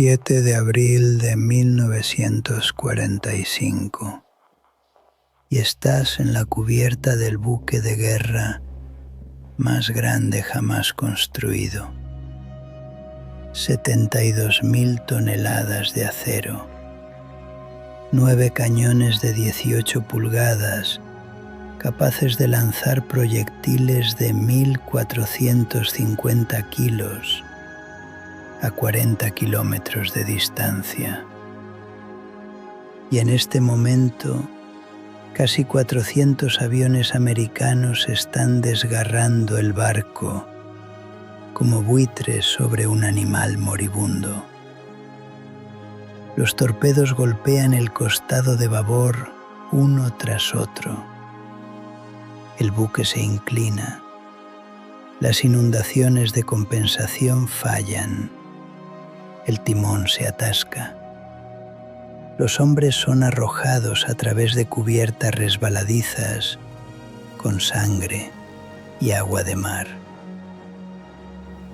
7 de abril de 1945 y estás en la cubierta del buque de guerra más grande jamás construido. 72.000 toneladas de acero, 9 cañones de 18 pulgadas capaces de lanzar proyectiles de 1.450 kilos a 40 kilómetros de distancia. Y en este momento, casi 400 aviones americanos están desgarrando el barco como buitres sobre un animal moribundo. Los torpedos golpean el costado de babor uno tras otro. El buque se inclina. Las inundaciones de compensación fallan. El timón se atasca. Los hombres son arrojados a través de cubiertas resbaladizas con sangre y agua de mar.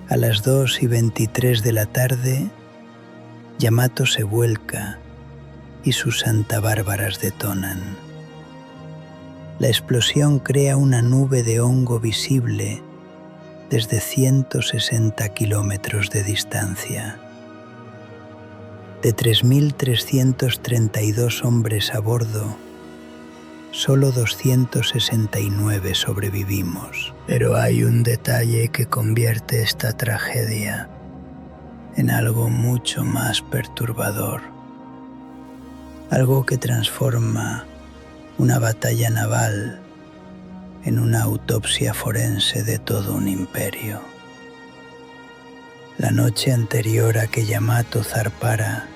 A las 2:23 de la tarde, Yamato se vuelca y sus santabárbaras detonan. La explosión crea una nube de hongo visible desde 160 kilómetros de distancia. De 3.332 hombres a bordo, solo 269 sobrevivimos. Pero hay un detalle que convierte esta tragedia en algo mucho más perturbador. Algo que transforma una batalla naval en una autopsia forense de todo un imperio. La noche anterior a que Yamato zarpara,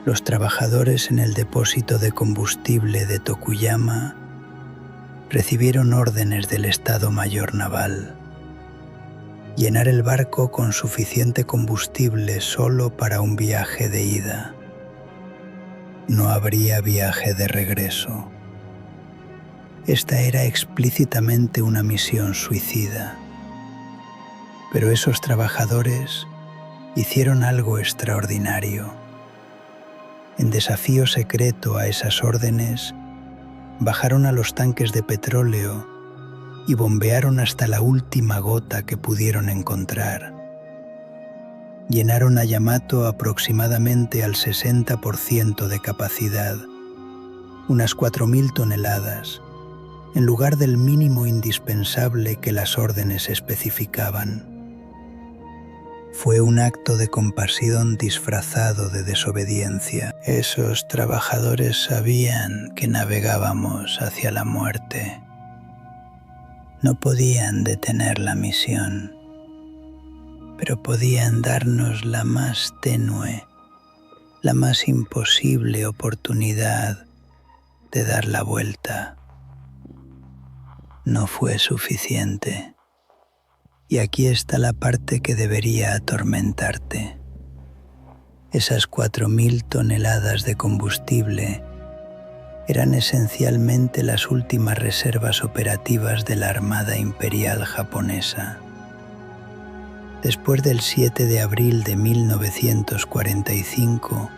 los trabajadores en el depósito de combustible de Tokuyama recibieron órdenes del Estado Mayor Naval: llenar el barco con suficiente combustible solo para un viaje de ida. No habría viaje de regreso. Esta era explícitamente una misión suicida. Pero esos trabajadores hicieron algo extraordinario. En desafío secreto a esas órdenes, bajaron a los tanques de petróleo y bombearon hasta la última gota que pudieron encontrar. Llenaron a Yamato aproximadamente al 60% de capacidad, unas 4.000 toneladas, en lugar del mínimo indispensable que las órdenes especificaban. Fue un acto de compasión disfrazado de desobediencia. Esos trabajadores sabían que navegábamos hacia la muerte. No podían detener la misión, pero podían darnos la más tenue, la más imposible oportunidad de dar la vuelta. No fue suficiente. Y aquí está la parte que debería atormentarte. Esas 4.000 toneladas de combustible eran esencialmente las últimas reservas operativas de la Armada Imperial japonesa. Después del 7 de abril de 1945,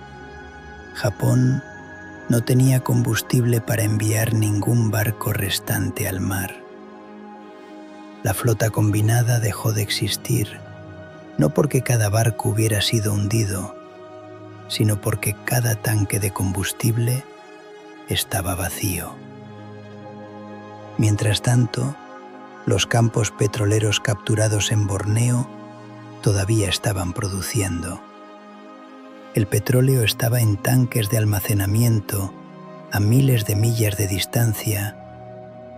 Japón no tenía combustible para enviar ningún barco restante al mar. La flota combinada dejó de existir, no porque cada barco hubiera sido hundido, sino porque cada tanque de combustible estaba vacío. Mientras tanto, los campos petroleros capturados en Borneo todavía estaban produciendo. El petróleo estaba en tanques de almacenamiento a miles de millas de distancia,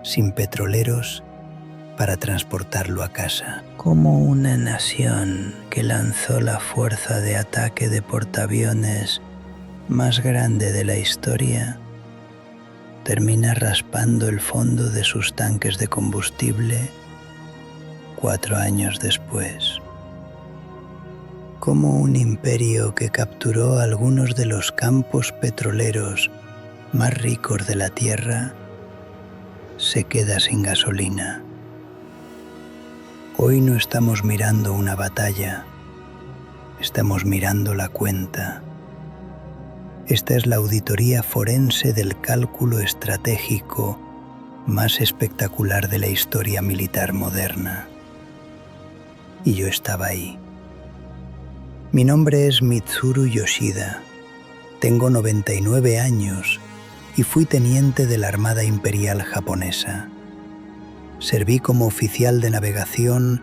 sin petroleros para transportarlo a casa. Como una nación que lanzó la fuerza de ataque de portaaviones más grande de la historia, termina raspando el fondo de sus tanques de combustible 4 años después. Como un imperio que capturó algunos de los campos petroleros más ricos de la Tierra se queda sin gasolina. Hoy no estamos mirando una batalla, Estamos mirando la cuenta. Esta es la auditoría forense del cálculo estratégico más espectacular de la historia militar moderna. Y yo estaba ahí. Mi nombre es Mitsuru Yoshida. Tengo 99 años y fui teniente de la Armada Imperial japonesa. Serví como oficial de navegación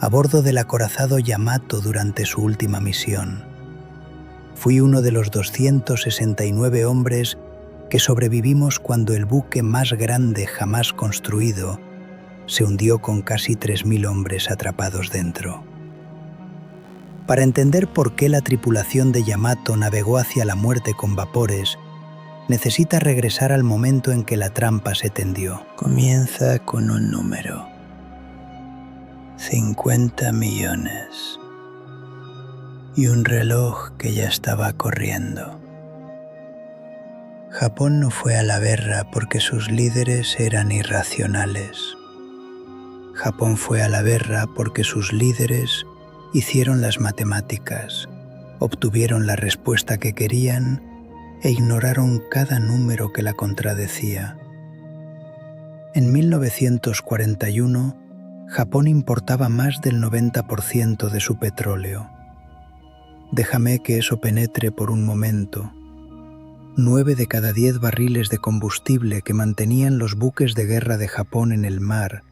a bordo del acorazado Yamato durante su última misión. Fui uno de los 269 hombres que sobrevivimos cuando el buque más grande jamás construido se hundió con casi 3.000 hombres atrapados dentro. Para entender por qué la tripulación de Yamato navegó hacia la muerte con vapores, necesita regresar al momento en que la trampa se tendió. Comienza con un número. 50 millones. Y un reloj que ya estaba corriendo. Japón no fue a la guerra porque sus líderes eran irracionales. Japón fue a la guerra porque sus líderes hicieron las matemáticas, obtuvieron la respuesta que querían e ignoraron cada número que la contradecía. En 1941, Japón importaba más del 90% de su petróleo. Déjame que eso penetre por un momento. 9 de cada 10 barriles de combustible que mantenían los buques de guerra de Japón en el mar,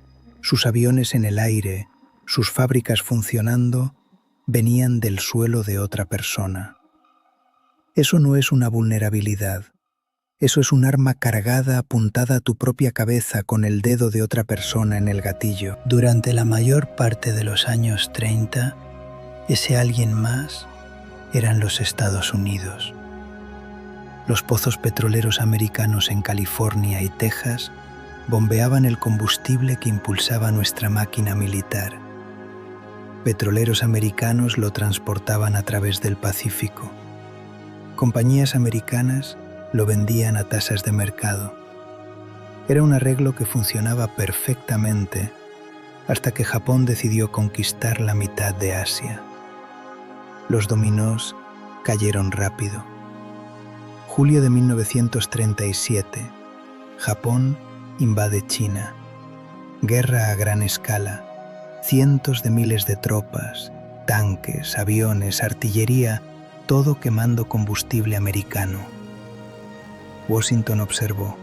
sus aviones en el aire, sus fábricas funcionando, venían del suelo de otra persona. Eso no es una vulnerabilidad. Eso es un arma cargada apuntada a tu propia cabeza con el dedo de otra persona en el gatillo. Durante la mayor parte de los años 30, ese alguien más eran los Estados Unidos. Los pozos petroleros americanos en California y Texas bombeaban el combustible que impulsaba nuestra máquina militar. Petroleros americanos lo transportaban a través del Pacífico. Compañías americanas lo vendían a tasas de mercado. Era un arreglo que funcionaba perfectamente hasta que Japón decidió conquistar la mitad de Asia. Los dominós cayeron rápido. Julio de 1937, Japón invade China. Guerra a gran escala. Cientos de miles de tropas, tanques, aviones, artillería, todo quemando combustible americano. Washington observó.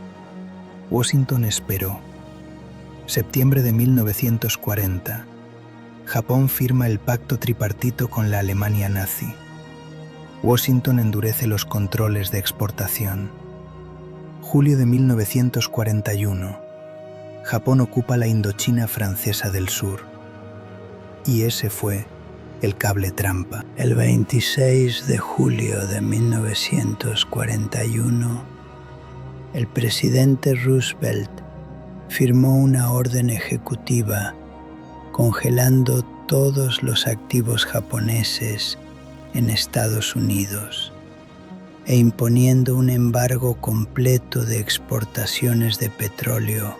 Washington esperó. Septiembre de 1940. Japón firma el pacto tripartito con la Alemania nazi. Washington endurece los controles de exportación. Julio de 1941. Japón ocupa la Indochina francesa del sur. Y ese fue el cable trampa. El 26 de julio de 1941, el presidente Roosevelt firmó una orden ejecutiva congelando todos los activos japoneses en Estados Unidos e imponiendo un embargo completo de exportaciones de petróleo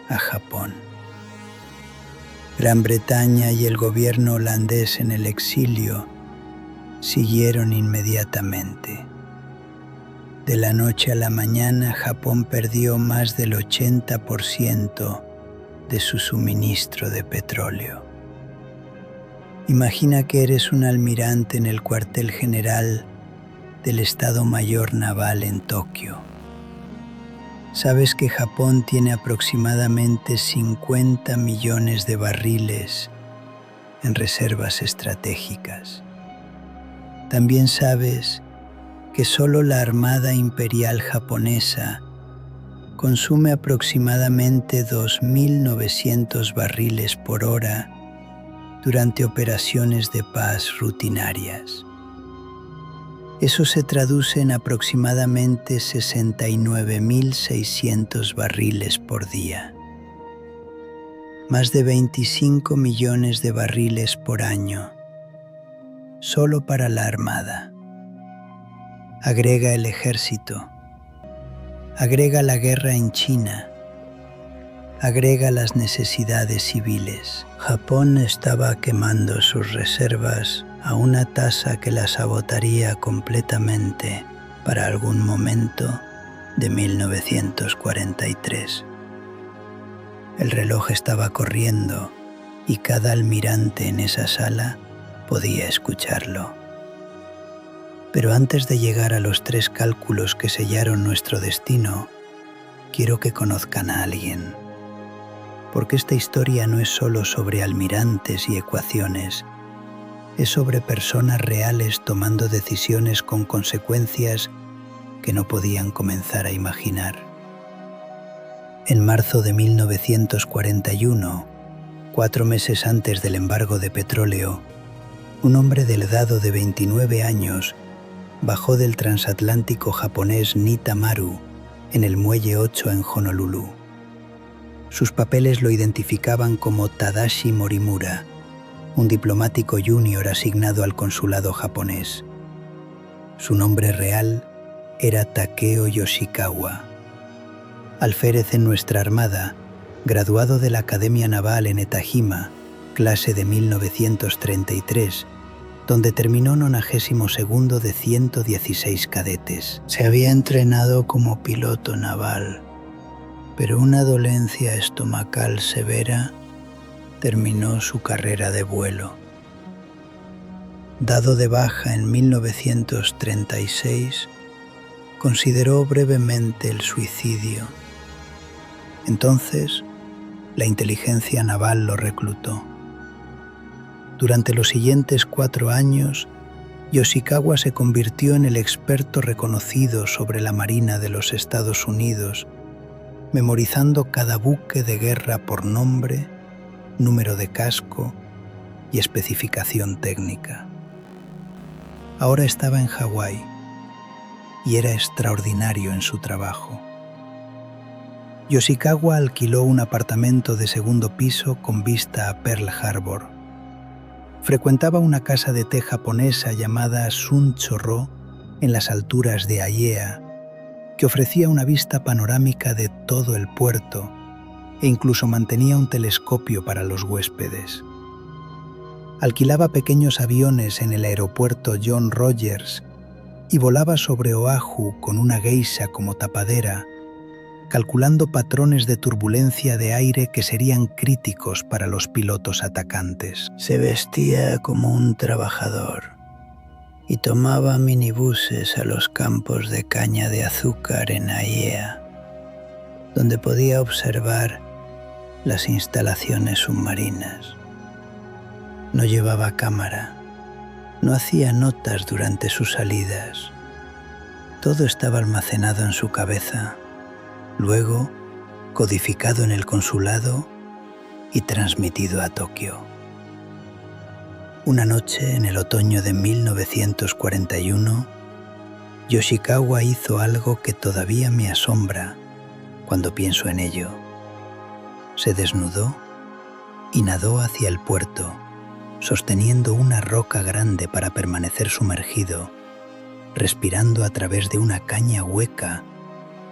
a Japón. Gran Bretaña y el gobierno holandés en el exilio siguieron inmediatamente. De la noche a la mañana, Japón perdió más del 80% de su suministro de petróleo. Imagina que eres un almirante en el cuartel general del Estado Mayor Naval en Tokio. Sabes que Japón tiene aproximadamente 50 millones de barriles en reservas estratégicas. También sabes que solo la Armada Imperial japonesa consume aproximadamente 2.900 barriles por hora durante operaciones de paz rutinarias. Eso se traduce en aproximadamente 69.600 barriles por día. Más de 25 millones de barriles por año, solo para la Armada. Agrega el ejército, agrega la guerra en China, agrega las necesidades civiles. Japón estaba quemando sus reservas a una tasa que la sabotaría completamente para algún momento de 1943. El reloj estaba corriendo y cada almirante en esa sala podía escucharlo. Pero antes de llegar a los 3 cálculos que sellaron nuestro destino, quiero que conozcan a alguien. Porque esta historia no es solo sobre almirantes y ecuaciones, es sobre personas reales tomando decisiones con consecuencias que no podían comenzar a imaginar. En marzo de 1941, 4 meses antes del embargo de petróleo, un hombre delgado de 29 años bajó del transatlántico japonés Nita Maru en el Muelle 8 en Honolulu. Sus papeles lo identificaban como Tadashi Morimura, un diplomático junior asignado al consulado japonés. Su nombre real era Takeo Yoshikawa. Alférez en nuestra armada, graduado de la Academia Naval en Etajima, clase de 1933, donde terminó 92º de 116 cadetes. Se había entrenado como piloto naval, pero una dolencia estomacal severa terminó su carrera de vuelo. Dado de baja en 1936, consideró brevemente el suicidio. Entonces, la inteligencia naval lo reclutó. Durante los siguientes 4 años, Yoshikawa se convirtió en el experto reconocido sobre la Marina de los Estados Unidos, memorizando cada buque de guerra por nombre, número de casco y especificación técnica. Ahora estaba en Hawái y era extraordinario en su trabajo. Yoshikawa alquiló un apartamento de 2º piso con vista a Pearl Harbor. Frecuentaba una casa de té japonesa llamada Sunchorro en las alturas de Aiea, que ofrecía una vista panorámica de todo el puerto e incluso mantenía un telescopio para los huéspedes. Alquilaba pequeños aviones en el aeropuerto John Rogers y volaba sobre Oahu con una geisha como tapadera, calculando patrones de turbulencia de aire que serían críticos para los pilotos atacantes. Se vestía como un trabajador y tomaba minibuses a los campos de caña de azúcar en Aiea, donde podía observar las instalaciones submarinas. No llevaba cámara, no hacía notas durante sus salidas. Todo estaba almacenado en su cabeza, luego codificado en el consulado y transmitido a Tokio. Una noche en el otoño de 1941, Yoshikawa hizo algo que todavía me asombra cuando pienso en ello. Se desnudó y nadó hacia el puerto, sosteniendo una roca grande para permanecer sumergido, respirando a través de una caña hueca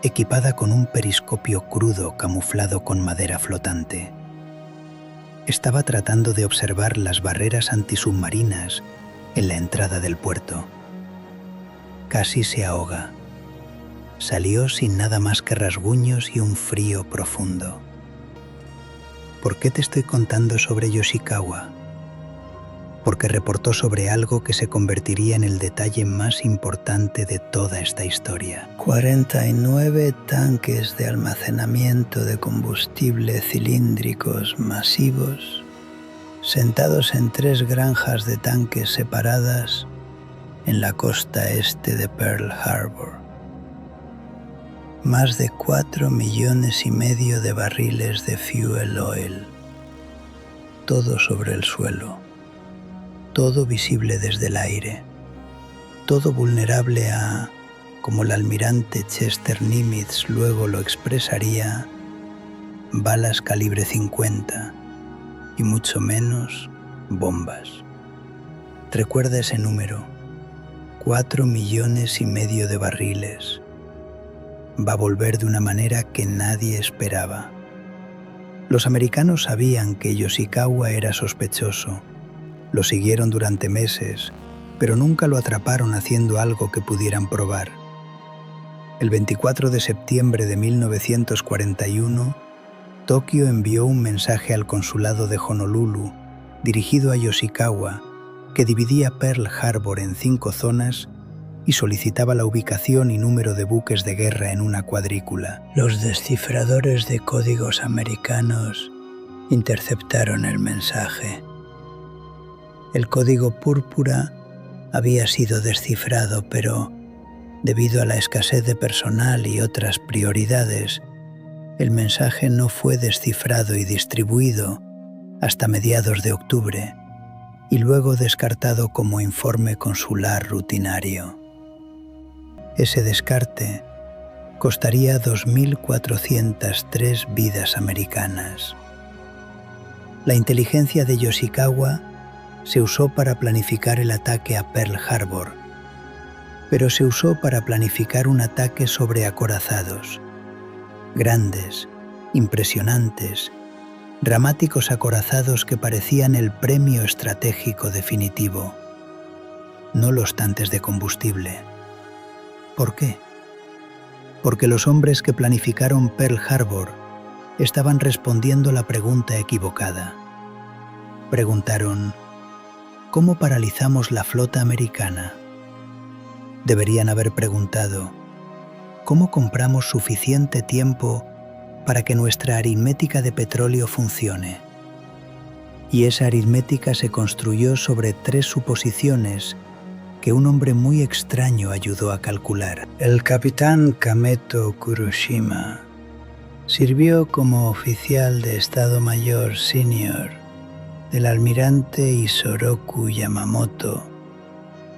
equipada con un periscopio crudo camuflado con madera flotante. Estaba tratando de observar las barreras antisubmarinas en la entrada del puerto. Casi se ahoga. Salió sin nada más que rasguños y un frío profundo. ¿Por qué te estoy contando sobre Yoshikawa? Porque reportó sobre algo que se convertiría en el detalle más importante de toda esta historia. 49 tanques de almacenamiento de combustible cilíndricos masivos, sentados en 3 granjas de tanques separadas en la costa este de Pearl Harbor. Más de 4,5 millones de barriles de fuel oil, todo sobre el suelo. Todo visible desde el aire, todo vulnerable a, como el almirante Chester Nimitz luego lo expresaría, balas calibre 50 y mucho menos bombas. Recuerda ese número, 4,5 millones de barriles. Va a volver de una manera que nadie esperaba. Los americanos sabían que Yoshikawa era sospechoso. Lo siguieron durante meses, pero nunca lo atraparon haciendo algo que pudieran probar. El 24 de septiembre de 1941, Tokio envió un mensaje al consulado de Honolulu, dirigido a Yoshikawa, que dividía Pearl Harbor en 5 zonas y solicitaba la ubicación y número de buques de guerra en una cuadrícula. Los descifradores de códigos americanos interceptaron el mensaje. El código púrpura había sido descifrado, pero debido a la escasez de personal y otras prioridades, el mensaje no fue descifrado y distribuido hasta mediados de octubre y luego descartado como informe consular rutinario. Ese descarte costaría 2.403 vidas americanas. La inteligencia de Yoshikawa se usó para planificar el ataque a Pearl Harbor, pero se usó para planificar un ataque sobre acorazados, grandes, impresionantes, dramáticos acorazados que parecían el premio estratégico definitivo, no los tanques de combustible. ¿Por qué? Porque los hombres que planificaron Pearl Harbor estaban respondiendo la pregunta equivocada. Preguntaron: ¿cómo paralizamos la flota americana? Deberían haber preguntado: ¿cómo compramos suficiente tiempo para que nuestra aritmética de petróleo funcione? Y esa aritmética se construyó sobre 3 suposiciones que un hombre muy extraño ayudó a calcular. El capitán Kameto Kuroshima sirvió como oficial de Estado Mayor Senior del almirante Isoroku Yamamoto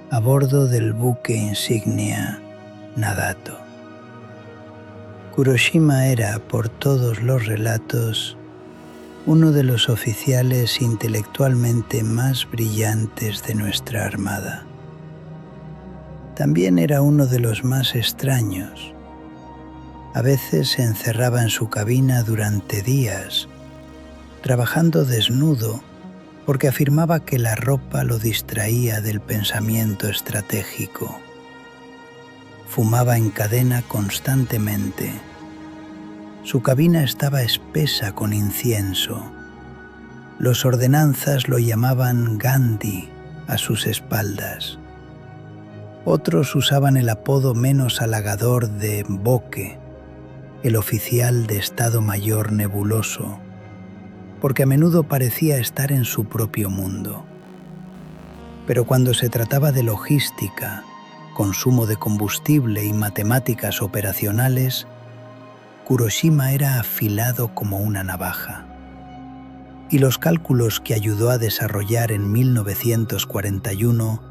a bordo del buque insignia Nagato. Kuroshima era, por todos los relatos, uno de los oficiales intelectualmente más brillantes de nuestra armada. También era uno de los más extraños. A veces se encerraba en su cabina durante días, trabajando desnudo, porque afirmaba que la ropa lo distraía del pensamiento estratégico. Fumaba en cadena constantemente. Su cabina estaba espesa con incienso. Los ordenanzas lo llamaban Gandhi a sus espaldas. Otros usaban el apodo menos halagador de Boque, el oficial de Estado Mayor nebuloso, porque a menudo parecía estar en su propio mundo. Pero cuando se trataba de logística, consumo de combustible y matemáticas operacionales, Kuroshima era afilado como una navaja. Y los cálculos que ayudó a desarrollar en 1941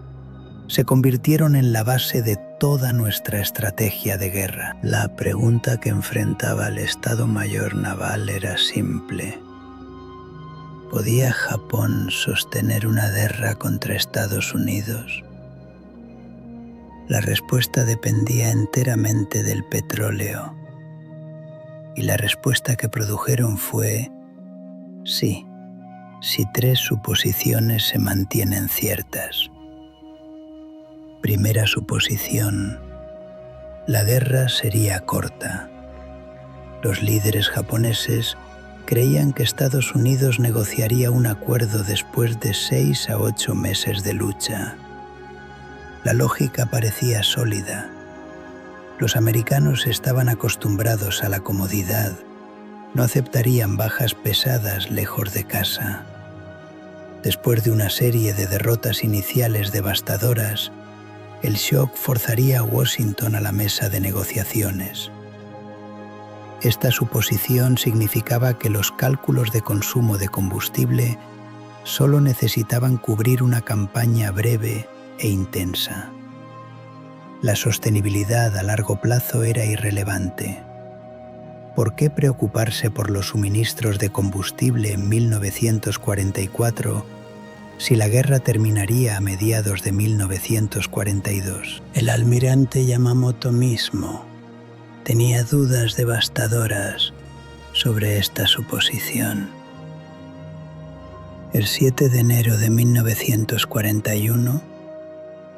se convirtieron en la base de toda nuestra estrategia de guerra. La pregunta que enfrentaba el Estado Mayor Naval era simple: ¿podía Japón sostener una guerra contra Estados Unidos? La respuesta dependía enteramente del petróleo, y la respuesta que produjeron fue sí, si 3 suposiciones se mantienen ciertas. Primera suposición: la guerra sería corta. Los líderes japoneses creían que Estados Unidos negociaría un acuerdo después de 6 a 8 meses de lucha. La lógica parecía sólida. Los americanos estaban acostumbrados a la comodidad. No aceptarían bajas pesadas lejos de casa. Después de una serie de derrotas iniciales devastadoras, el shock forzaría a Washington a la mesa de negociaciones. Esta suposición significaba que los cálculos de consumo de combustible solo necesitaban cubrir una campaña breve e intensa. La sostenibilidad a largo plazo era irrelevante. ¿Por qué preocuparse por los suministros de combustible en 1944 si la guerra terminaría a mediados de 1942? El almirante Yamamoto mismo tenía dudas devastadoras sobre esta suposición. El 7 de enero de 1941,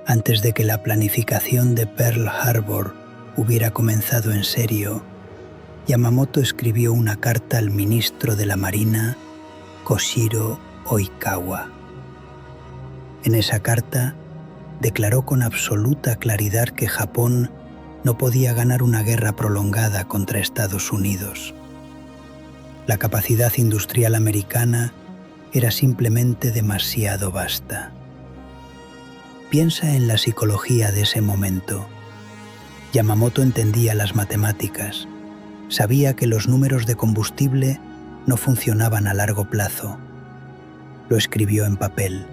antes de que la planificación de Pearl Harbor hubiera comenzado en serio, Yamamoto escribió una carta al ministro de la Marina, Koshiro Oikawa. En esa carta declaró con absoluta claridad que Japón no podía ganar una guerra prolongada contra Estados Unidos. La capacidad industrial americana era simplemente demasiado vasta. Piensa en la psicología de ese momento. Yamamoto entendía las matemáticas. Sabía que los números de combustible no funcionaban a largo plazo. Lo escribió en papel.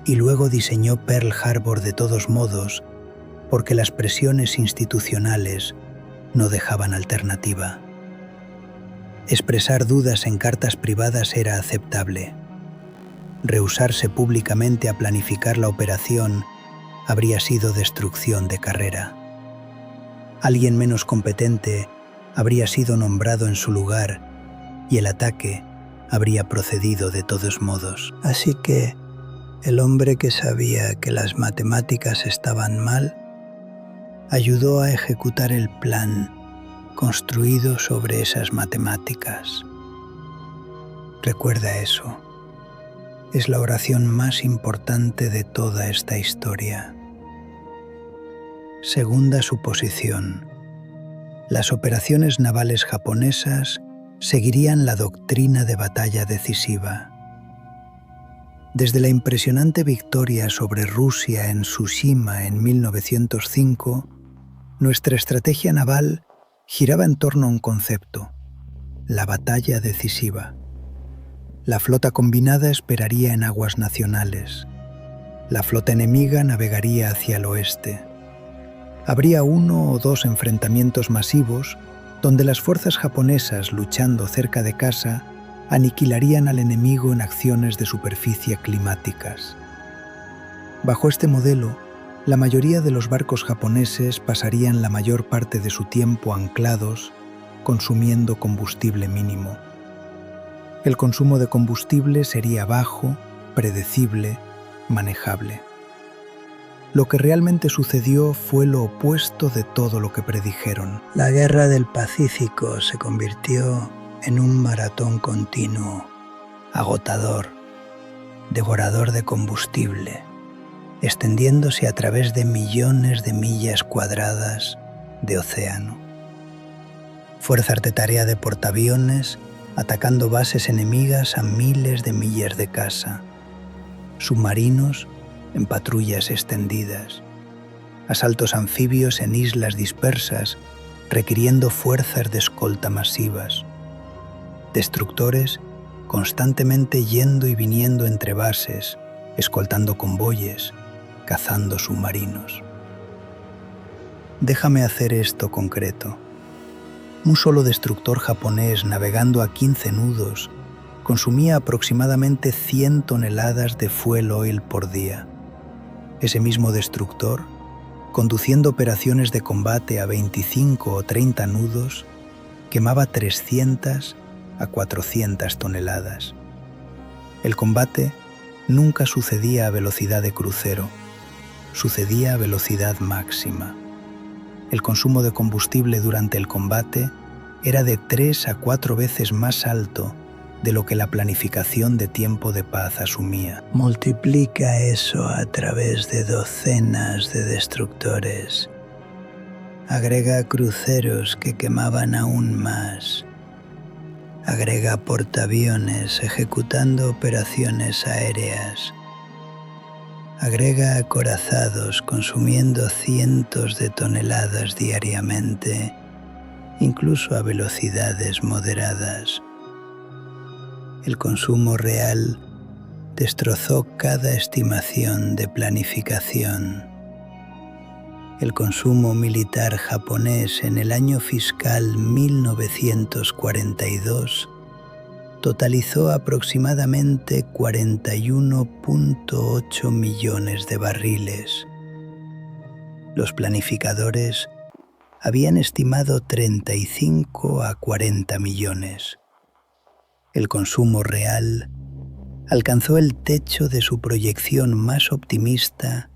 Y luego diseñó Pearl Harbor de todos modos, porque las presiones institucionales no dejaban alternativa. Expresar dudas en cartas privadas era aceptable. Rehusarse públicamente a planificar la operación habría sido destrucción de carrera. Alguien menos competente habría sido nombrado en su lugar y el ataque habría procedido de todos modos. Así que el hombre que sabía que las matemáticas estaban mal ayudó a ejecutar el plan construido sobre esas matemáticas. Recuerda eso. Es la oración más importante de toda esta historia. Segunda suposición. Las operaciones navales japonesas seguirían la doctrina de batalla decisiva. Desde la impresionante victoria sobre Rusia en Tsushima en 1905, nuestra estrategia naval giraba en torno a un concepto: la batalla decisiva. La flota combinada esperaría en aguas nacionales. La flota enemiga navegaría hacia el oeste. Habría 1 o 2 enfrentamientos masivos donde las fuerzas japonesas, luchando cerca de casa, aniquilarían al enemigo en acciones de superficie climáticas. Bajo este modelo, la mayoría de los barcos japoneses pasarían la mayor parte de su tiempo anclados, consumiendo combustible mínimo. El consumo de combustible sería bajo, predecible, manejable. Lo que realmente sucedió fue lo opuesto de todo lo que predijeron. La Guerra del Pacífico se convirtió en un maratón continuo, agotador, devorador de combustible, extendiéndose a través de millones de millas cuadradas de océano. Fuerzas de tarea de portaaviones atacando bases enemigas a miles de millas de casa, submarinos en patrullas extendidas, asaltos anfibios en islas dispersas requiriendo fuerzas de escolta masivas, destructores constantemente yendo y viniendo entre bases, escoltando convoyes, cazando submarinos. Déjame hacer esto concreto. Un solo destructor japonés navegando a 15 nudos consumía aproximadamente 100 toneladas de fuel oil por día. Ese mismo destructor, conduciendo operaciones de combate a 25 o 30 nudos, quemaba 300 a 400 toneladas. El combate nunca sucedía a velocidad de crucero, sucedía a velocidad máxima. El consumo de combustible durante el combate era de 3 a 4 veces más alto de lo que la planificación de tiempo de paz asumía. Multiplica eso a través de docenas de destructores. Agrega cruceros que quemaban aún más. Agrega portaaviones ejecutando operaciones aéreas. Agrega acorazados consumiendo cientos de toneladas diariamente, incluso a velocidades moderadas. El consumo real destrozó cada estimación de planificación. El consumo militar japonés en el año fiscal 1942 totalizó aproximadamente 41.8 millones de barriles. Los planificadores habían estimado 35 a 40 millones. El consumo real alcanzó el techo de su proyección más optimista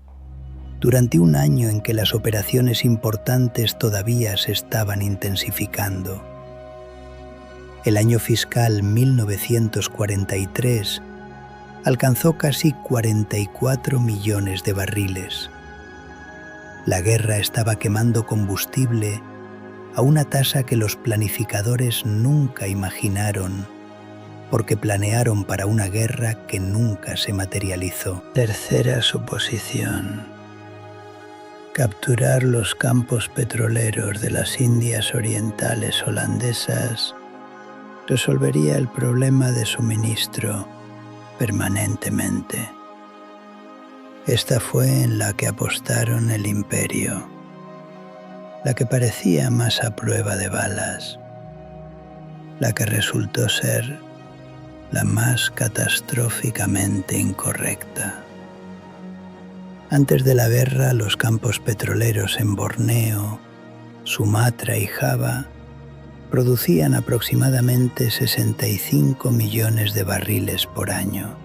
durante un año en que las operaciones importantes todavía se estaban intensificando. El año fiscal 1943 alcanzó casi 44 millones de barriles. La guerra estaba quemando combustible a una tasa que los planificadores nunca imaginaron, porque planearon para una guerra que nunca se materializó. Tercera suposición: capturar los campos petroleros de las Indias Orientales holandesas resolvería el problema de suministro permanentemente. Esta fue en la que apostaron el imperio, la que parecía más a prueba de balas, la que resultó ser la más catastróficamente incorrecta. Antes de la guerra, los campos petroleros en Borneo, Sumatra y Java producían aproximadamente 65 millones de barriles por año.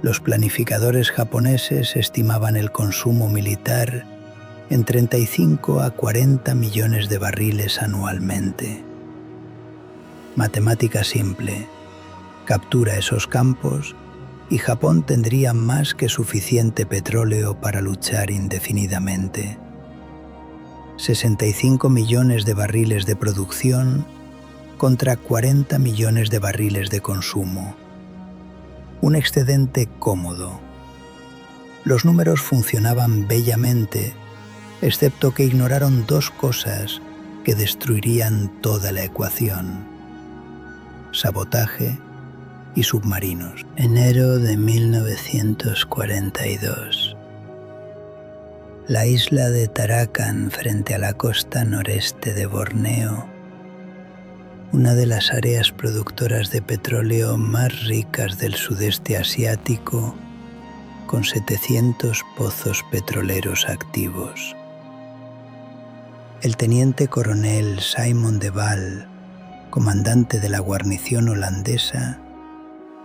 Los planificadores japoneses estimaban el consumo militar en 35 a 40 millones de barriles anualmente. Matemática simple: captura esos campos y Japón tendría más que suficiente petróleo para luchar indefinidamente. 65 millones de barriles de producción contra 40 millones de barriles de consumo. Un excedente cómodo. Los números funcionaban bellamente, excepto que ignoraron dos cosas que destruirían toda la ecuación: sabotaje y submarinos. Enero de 1942. La isla de Tarakan, frente a la costa noreste de Borneo, una de las áreas productoras de petróleo más ricas del sudeste asiático, con 700 pozos petroleros activos. El teniente coronel Simon de Waal, comandante de la guarnición holandesa,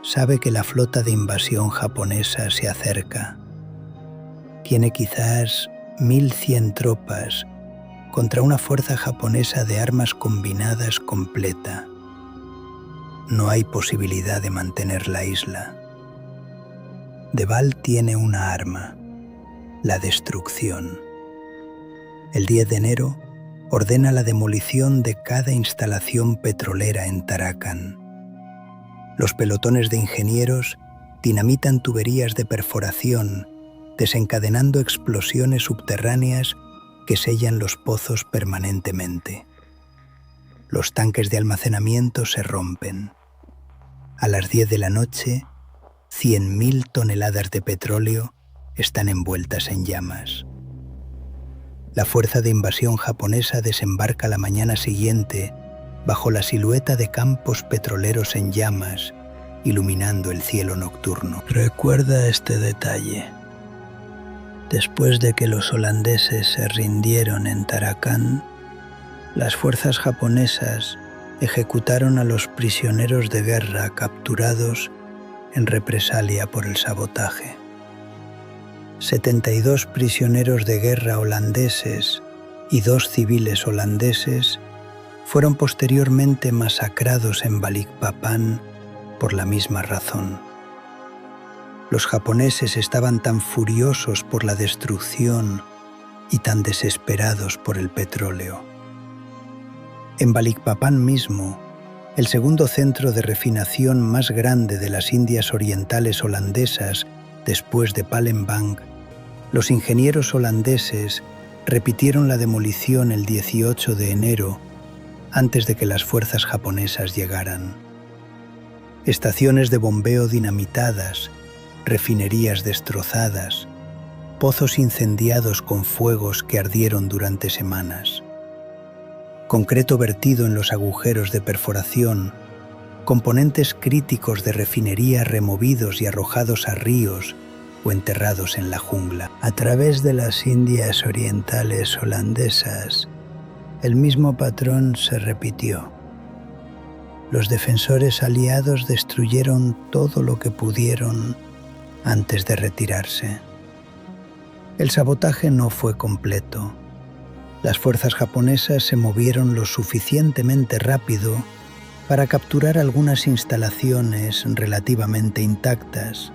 sabe que la flota de invasión japonesa se acerca. Tiene quizás 1.100 tropas contra una fuerza japonesa de armas combinadas completa. No hay posibilidad de mantener la isla. De Waal tiene una arma: la destrucción. El 10 de enero ordena la demolición de cada instalación petrolera en Tarakan. Los pelotones de ingenieros dinamitan tuberías de perforación, desencadenando explosiones subterráneas que sellan los pozos permanentemente. Los tanques de almacenamiento se rompen. A las 10 de la noche, 100.000 toneladas de petróleo están envueltas en llamas. La fuerza de invasión japonesa desembarca la mañana siguiente bajo la silueta de campos petroleros en llamas, iluminando el cielo nocturno. Recuerda este detalle: después de que los holandeses se rindieron en Tarakan, las fuerzas japonesas ejecutaron a los prisioneros de guerra capturados en represalia por el sabotaje. 72 prisioneros de guerra holandeses y 2 civiles holandeses fueron posteriormente masacrados en Balikpapan por la misma razón. Los japoneses estaban tan furiosos por la destrucción y tan desesperados por el petróleo. En Balikpapan mismo, el segundo centro de refinación más grande de las Indias Orientales holandesas después de Palembang, los ingenieros holandeses repitieron la demolición el 18 de enero, antes de que las fuerzas japonesas llegaran. Estaciones de bombeo dinamitadas, refinerías destrozadas, pozos incendiados con fuegos que ardieron durante semanas, concreto vertido en los agujeros de perforación, componentes críticos de refinería removidos y arrojados a ríos o enterrados en la jungla. A través de las Indias Orientales holandesas, el mismo patrón se repitió. Los defensores aliados destruyeron todo lo que pudieron antes de retirarse. El sabotaje no fue completo. Las fuerzas japonesas se movieron lo suficientemente rápido para capturar algunas instalaciones relativamente intactas,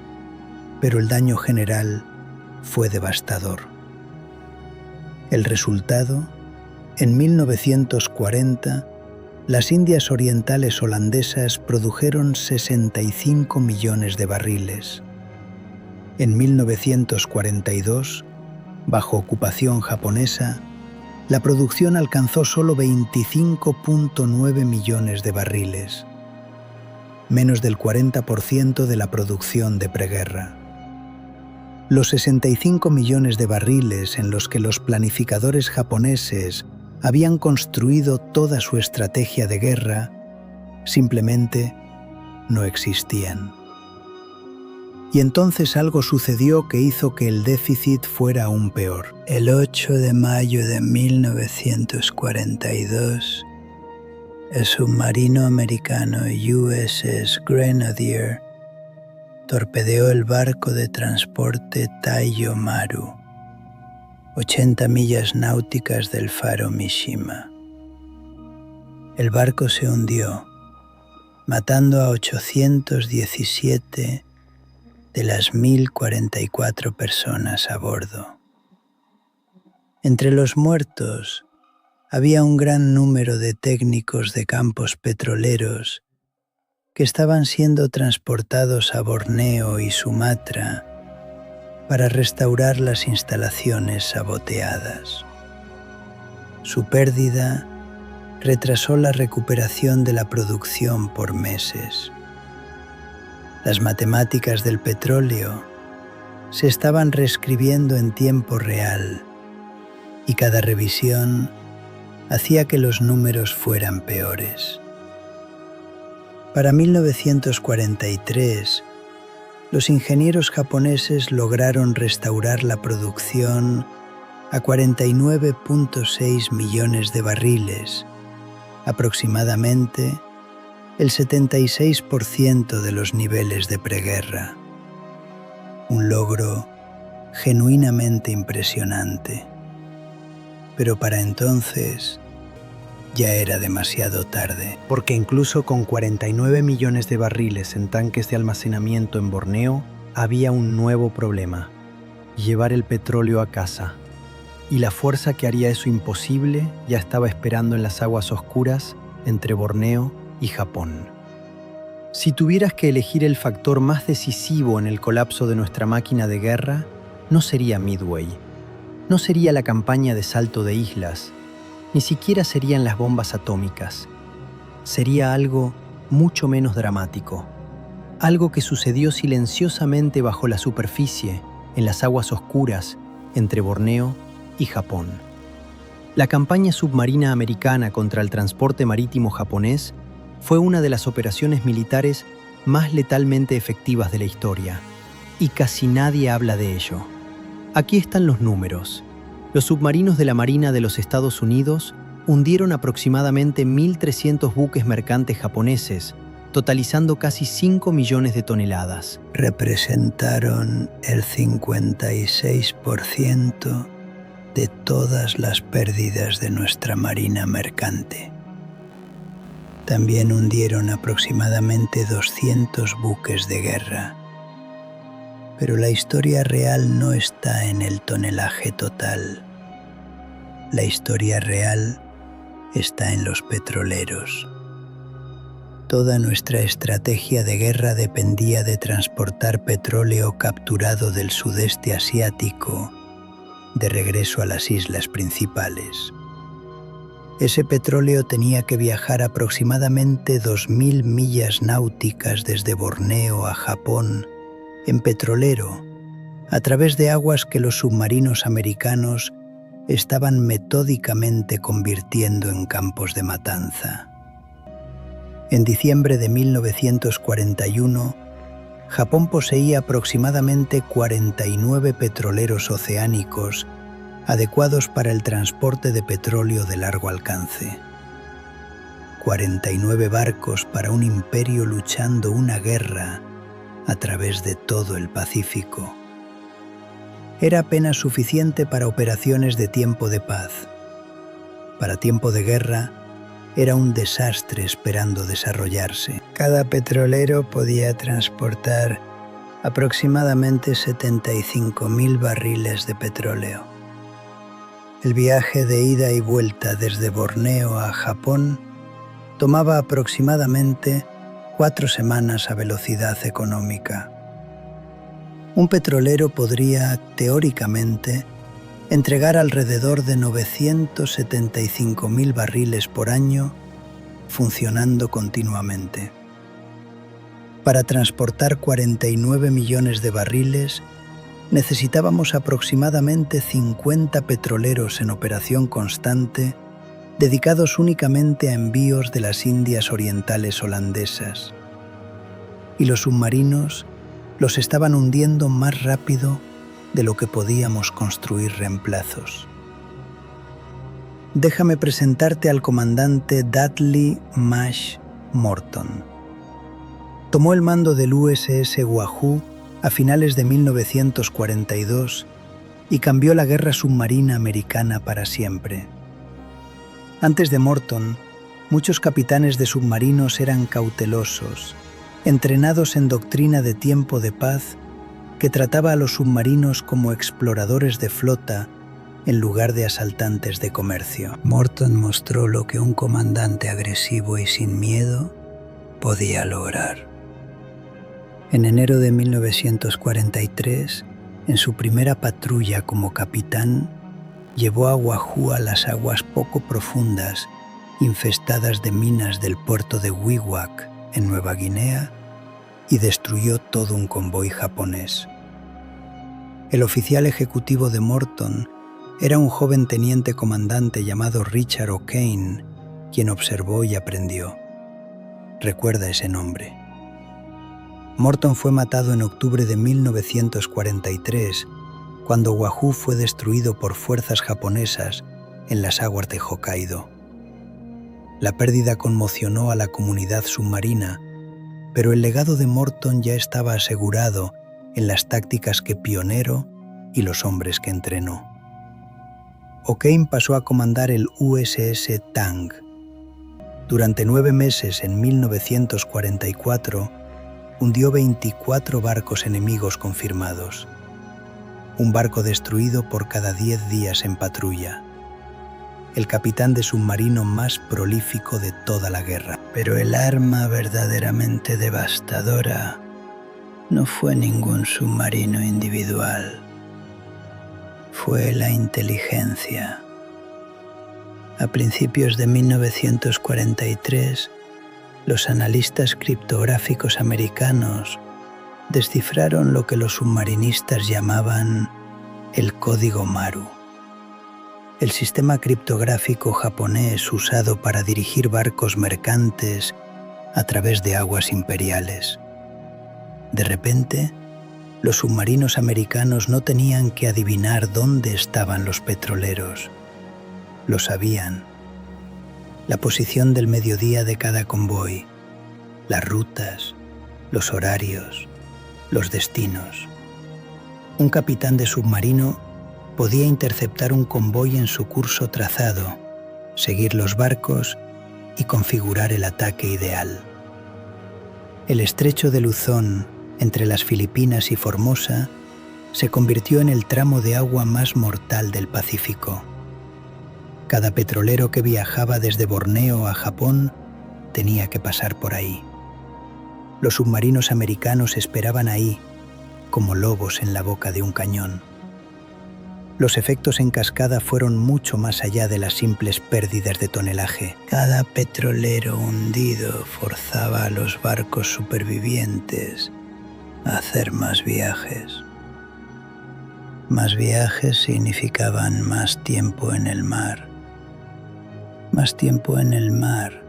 pero el daño general fue devastador. El resultado, en 1940, las Indias Orientales holandesas produjeron 65 millones de barriles. En 1942, bajo ocupación japonesa, la producción alcanzó solo 25.9 millones de barriles, menos del 40% de la producción de preguerra. Los 65 millones de barriles en los que los planificadores japoneses habían construido toda su estrategia de guerra simplemente no existían. Y entonces algo sucedió que hizo que el déficit fuera aún peor. El 8 de mayo de 1942, el submarino americano USS Grenadier torpedeó el barco de transporte Taiyo Maru, 80 millas náuticas del faro Mishima. El barco se hundió, matando a 817 de las 1.044 personas a bordo. Entre los muertos había un gran número de técnicos de campos petroleros que estaban siendo transportados a Borneo y Sumatra para restaurar las instalaciones saboteadas. Su pérdida retrasó la recuperación de la producción por meses. Las matemáticas del petróleo se estaban reescribiendo en tiempo real y cada revisión hacía que los números fueran peores. Para 1943, los ingenieros japoneses lograron restaurar la producción a 49.6 millones de barriles, aproximadamente el 76% de los niveles de preguerra. Un logro genuinamente impresionante. Pero para entonces ya era demasiado tarde. Porque incluso con 49 millones de barriles en tanques de almacenamiento en Borneo, había un nuevo problema: llevar el petróleo a casa. Y la fuerza que haría eso imposible ya estaba esperando en las aguas oscuras entre Borneo y Japón. Si tuvieras que elegir el factor más decisivo en el colapso de nuestra máquina de guerra, no sería Midway, no sería la campaña de Salto de Islas, ni siquiera serían las bombas atómicas. Sería algo mucho menos dramático, algo que sucedió silenciosamente bajo la superficie, en las aguas oscuras, entre Borneo y Japón. La campaña submarina americana contra el transporte marítimo japonés fue una de las operaciones militares más letalmente efectivas de la historia, y casi nadie habla de ello. Aquí están los números. Los submarinos de la Marina de los Estados Unidos hundieron aproximadamente 1.300 buques mercantes japoneses, totalizando casi 5 millones de toneladas. Representaron el 56% de todas las pérdidas de nuestra marina mercante. También hundieron aproximadamente 200 buques de guerra. Pero la historia real no está en el tonelaje total. La historia real está en los petroleros. Toda nuestra estrategia de guerra dependía de transportar petróleo capturado del sudeste asiático de regreso a las islas principales. Ese petróleo tenía que viajar aproximadamente 2.000 millas náuticas desde Borneo a Japón en petrolero, a través de aguas que los submarinos americanos estaban metódicamente convirtiendo en campos de matanza. En diciembre de 1941, Japón poseía aproximadamente 49 petroleros oceánicos adecuados para el transporte de petróleo de largo alcance. 49 barcos para un imperio luchando una guerra a través de todo el Pacífico. Era apenas suficiente para operaciones de tiempo de paz. Para tiempo de guerra, era un desastre esperando desarrollarse. Cada petrolero podía transportar aproximadamente 75.000 barriles de petróleo. El viaje de ida y vuelta desde Borneo a Japón tomaba aproximadamente 4 semanas a velocidad económica. Un petrolero podría, teóricamente, entregar alrededor de 975.000 barriles por año funcionando continuamente. Para transportar 49 millones de barriles, necesitábamos aproximadamente 50 petroleros en operación constante, dedicados únicamente a envíos de las Indias Orientales holandesas. Y los submarinos los estaban hundiendo más rápido de lo que podíamos construir reemplazos. Déjame presentarte al comandante Dudley Mash Morton. Tomó el mando del USS Wahoo a finales de 1942 y cambió la guerra submarina americana para siempre. Antes de Morton, muchos capitanes de submarinos eran cautelosos, entrenados en doctrina de tiempo de paz que trataba a los submarinos como exploradores de flota en lugar de asaltantes de comercio. Morton mostró lo que un comandante agresivo y sin miedo podía lograr. En enero de 1943, en su primera patrulla como capitán, llevó a Wahoo a las aguas poco profundas, infestadas de minas del puerto de Wewak, en Nueva Guinea, y destruyó todo un convoy japonés. El oficial ejecutivo de Morton era un joven teniente comandante llamado Richard O'Kane, quien observó y aprendió. Recuerda ese nombre. Morton fue matado en octubre de 1943, cuando Wahoo fue destruido por fuerzas japonesas en las aguas de Hokkaido. La pérdida conmocionó a la comunidad submarina, pero el legado de Morton ya estaba asegurado en las tácticas que pionero y los hombres que entrenó. O'Kane pasó a comandar el USS Tang. Durante 9 meses en 1944, hundió 24 barcos enemigos confirmados. Un barco destruido por cada 10 días en patrulla. El capitán de submarino más prolífico de toda la guerra. Pero el arma verdaderamente devastadora no fue ningún submarino individual. Fue la inteligencia. A principios de 1943, los analistas criptográficos americanos descifraron lo que los submarinistas llamaban el código Maru. El sistema criptográfico japonés usado para dirigir barcos mercantes a través de aguas imperiales. De repente, los submarinos americanos no tenían que adivinar dónde estaban los petroleros. Lo sabían. La posición del mediodía de cada convoy, las rutas, los horarios, los destinos. Un capitán de submarino podía interceptar un convoy en su curso trazado, seguir los barcos y configurar el ataque ideal. El estrecho de Luzón, entre las Filipinas y Formosa, se convirtió en el tramo de agua más mortal del Pacífico. Cada petrolero que viajaba desde Borneo a Japón tenía que pasar por ahí. Los submarinos americanos esperaban ahí, como lobos en la boca de un cañón. Los efectos en cascada fueron mucho más allá de las simples pérdidas de tonelaje. Cada petrolero hundido forzaba a los barcos supervivientes a hacer más viajes. Más viajes significaban más tiempo en el mar. Más tiempo en el mar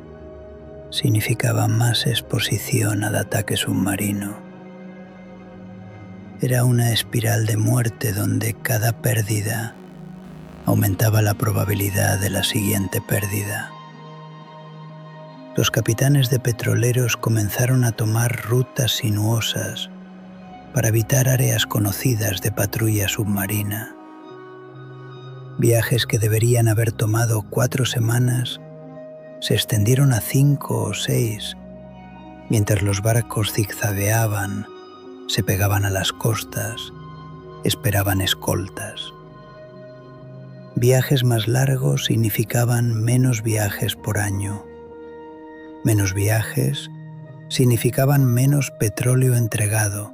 significaba más exposición al ataque submarino. Era una espiral de muerte donde cada pérdida aumentaba la probabilidad de la siguiente pérdida. los capitanes de petroleros comenzaron a tomar rutas sinuosas para evitar áreas conocidas de patrulla submarina. Viajes que deberían haber tomado 4 semanas se extendieron a 5 o 6, mientras los barcos zigzagueaban, se pegaban a las costas, esperaban escoltas. Viajes más largos significaban menos viajes por año. Menos viajes significaban menos petróleo entregado,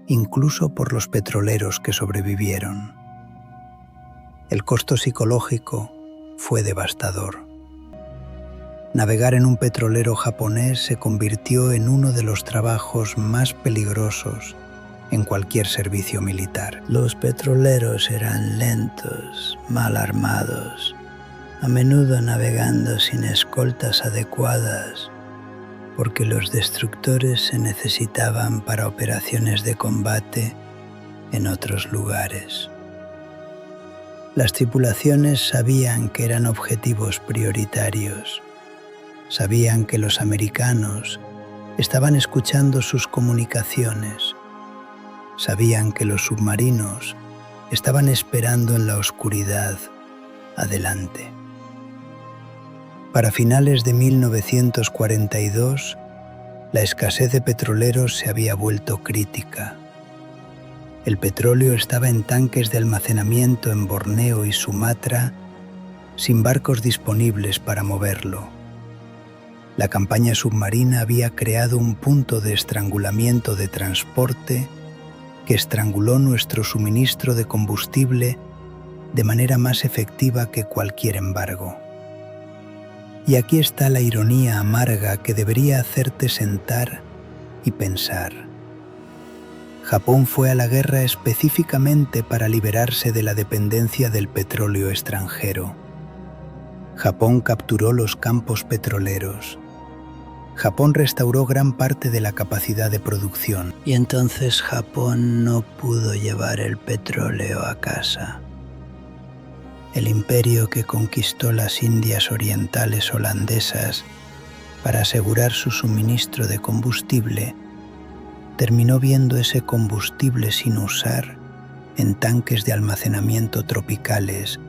incluso por los petroleros que sobrevivieron. El costo psicológico fue devastador. Navegar en un petrolero japonés se convirtió en uno de los trabajos más peligrosos en cualquier servicio militar. Los petroleros eran lentos, mal armados, a menudo navegando sin escoltas adecuadas, porque los destructores se necesitaban para operaciones de combate en otros lugares. Las tripulaciones sabían que eran objetivos prioritarios. Sabían que los americanos estaban escuchando sus comunicaciones. Sabían que los submarinos estaban esperando en la oscuridad adelante. Para finales de 1942, la escasez de petroleros se había vuelto crítica. El petróleo estaba en tanques de almacenamiento en Borneo y Sumatra, sin barcos disponibles para moverlo. La campaña submarina había creado un punto de estrangulamiento de transporte que estranguló nuestro suministro de combustible de manera más efectiva que cualquier embargo. Y aquí está la ironía amarga que debería hacerte sentar y pensar. Japón fue a la guerra específicamente para liberarse de la dependencia del petróleo extranjero. Japón capturó los campos petroleros. Japón restauró gran parte de la capacidad de producción. Y entonces Japón no pudo llevar el petróleo a casa. El imperio que conquistó las Indias Orientales holandesas para asegurar su suministro de combustible, terminó viendo ese combustible sin usar en tanques de almacenamiento tropicales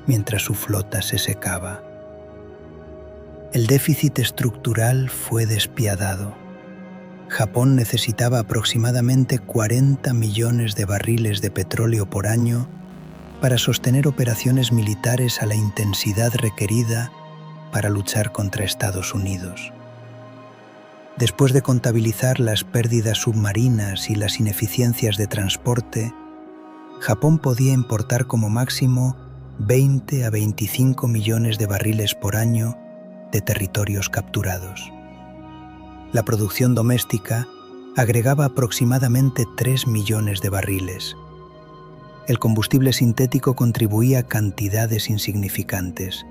mientras su flota se secaba. El déficit estructural fue despiadado. Japón necesitaba aproximadamente 40 millones de barriles de petróleo por año para sostener operaciones militares a la intensidad requerida para luchar contra Estados Unidos. Después de contabilizar las pérdidas submarinas y las ineficiencias de transporte, Japón podía importar como máximo 20 a 25 millones de barriles por año de territorios capturados. La producción doméstica agregaba aproximadamente 3 millones de barriles. El combustible sintético contribuía a cantidades insignificantes.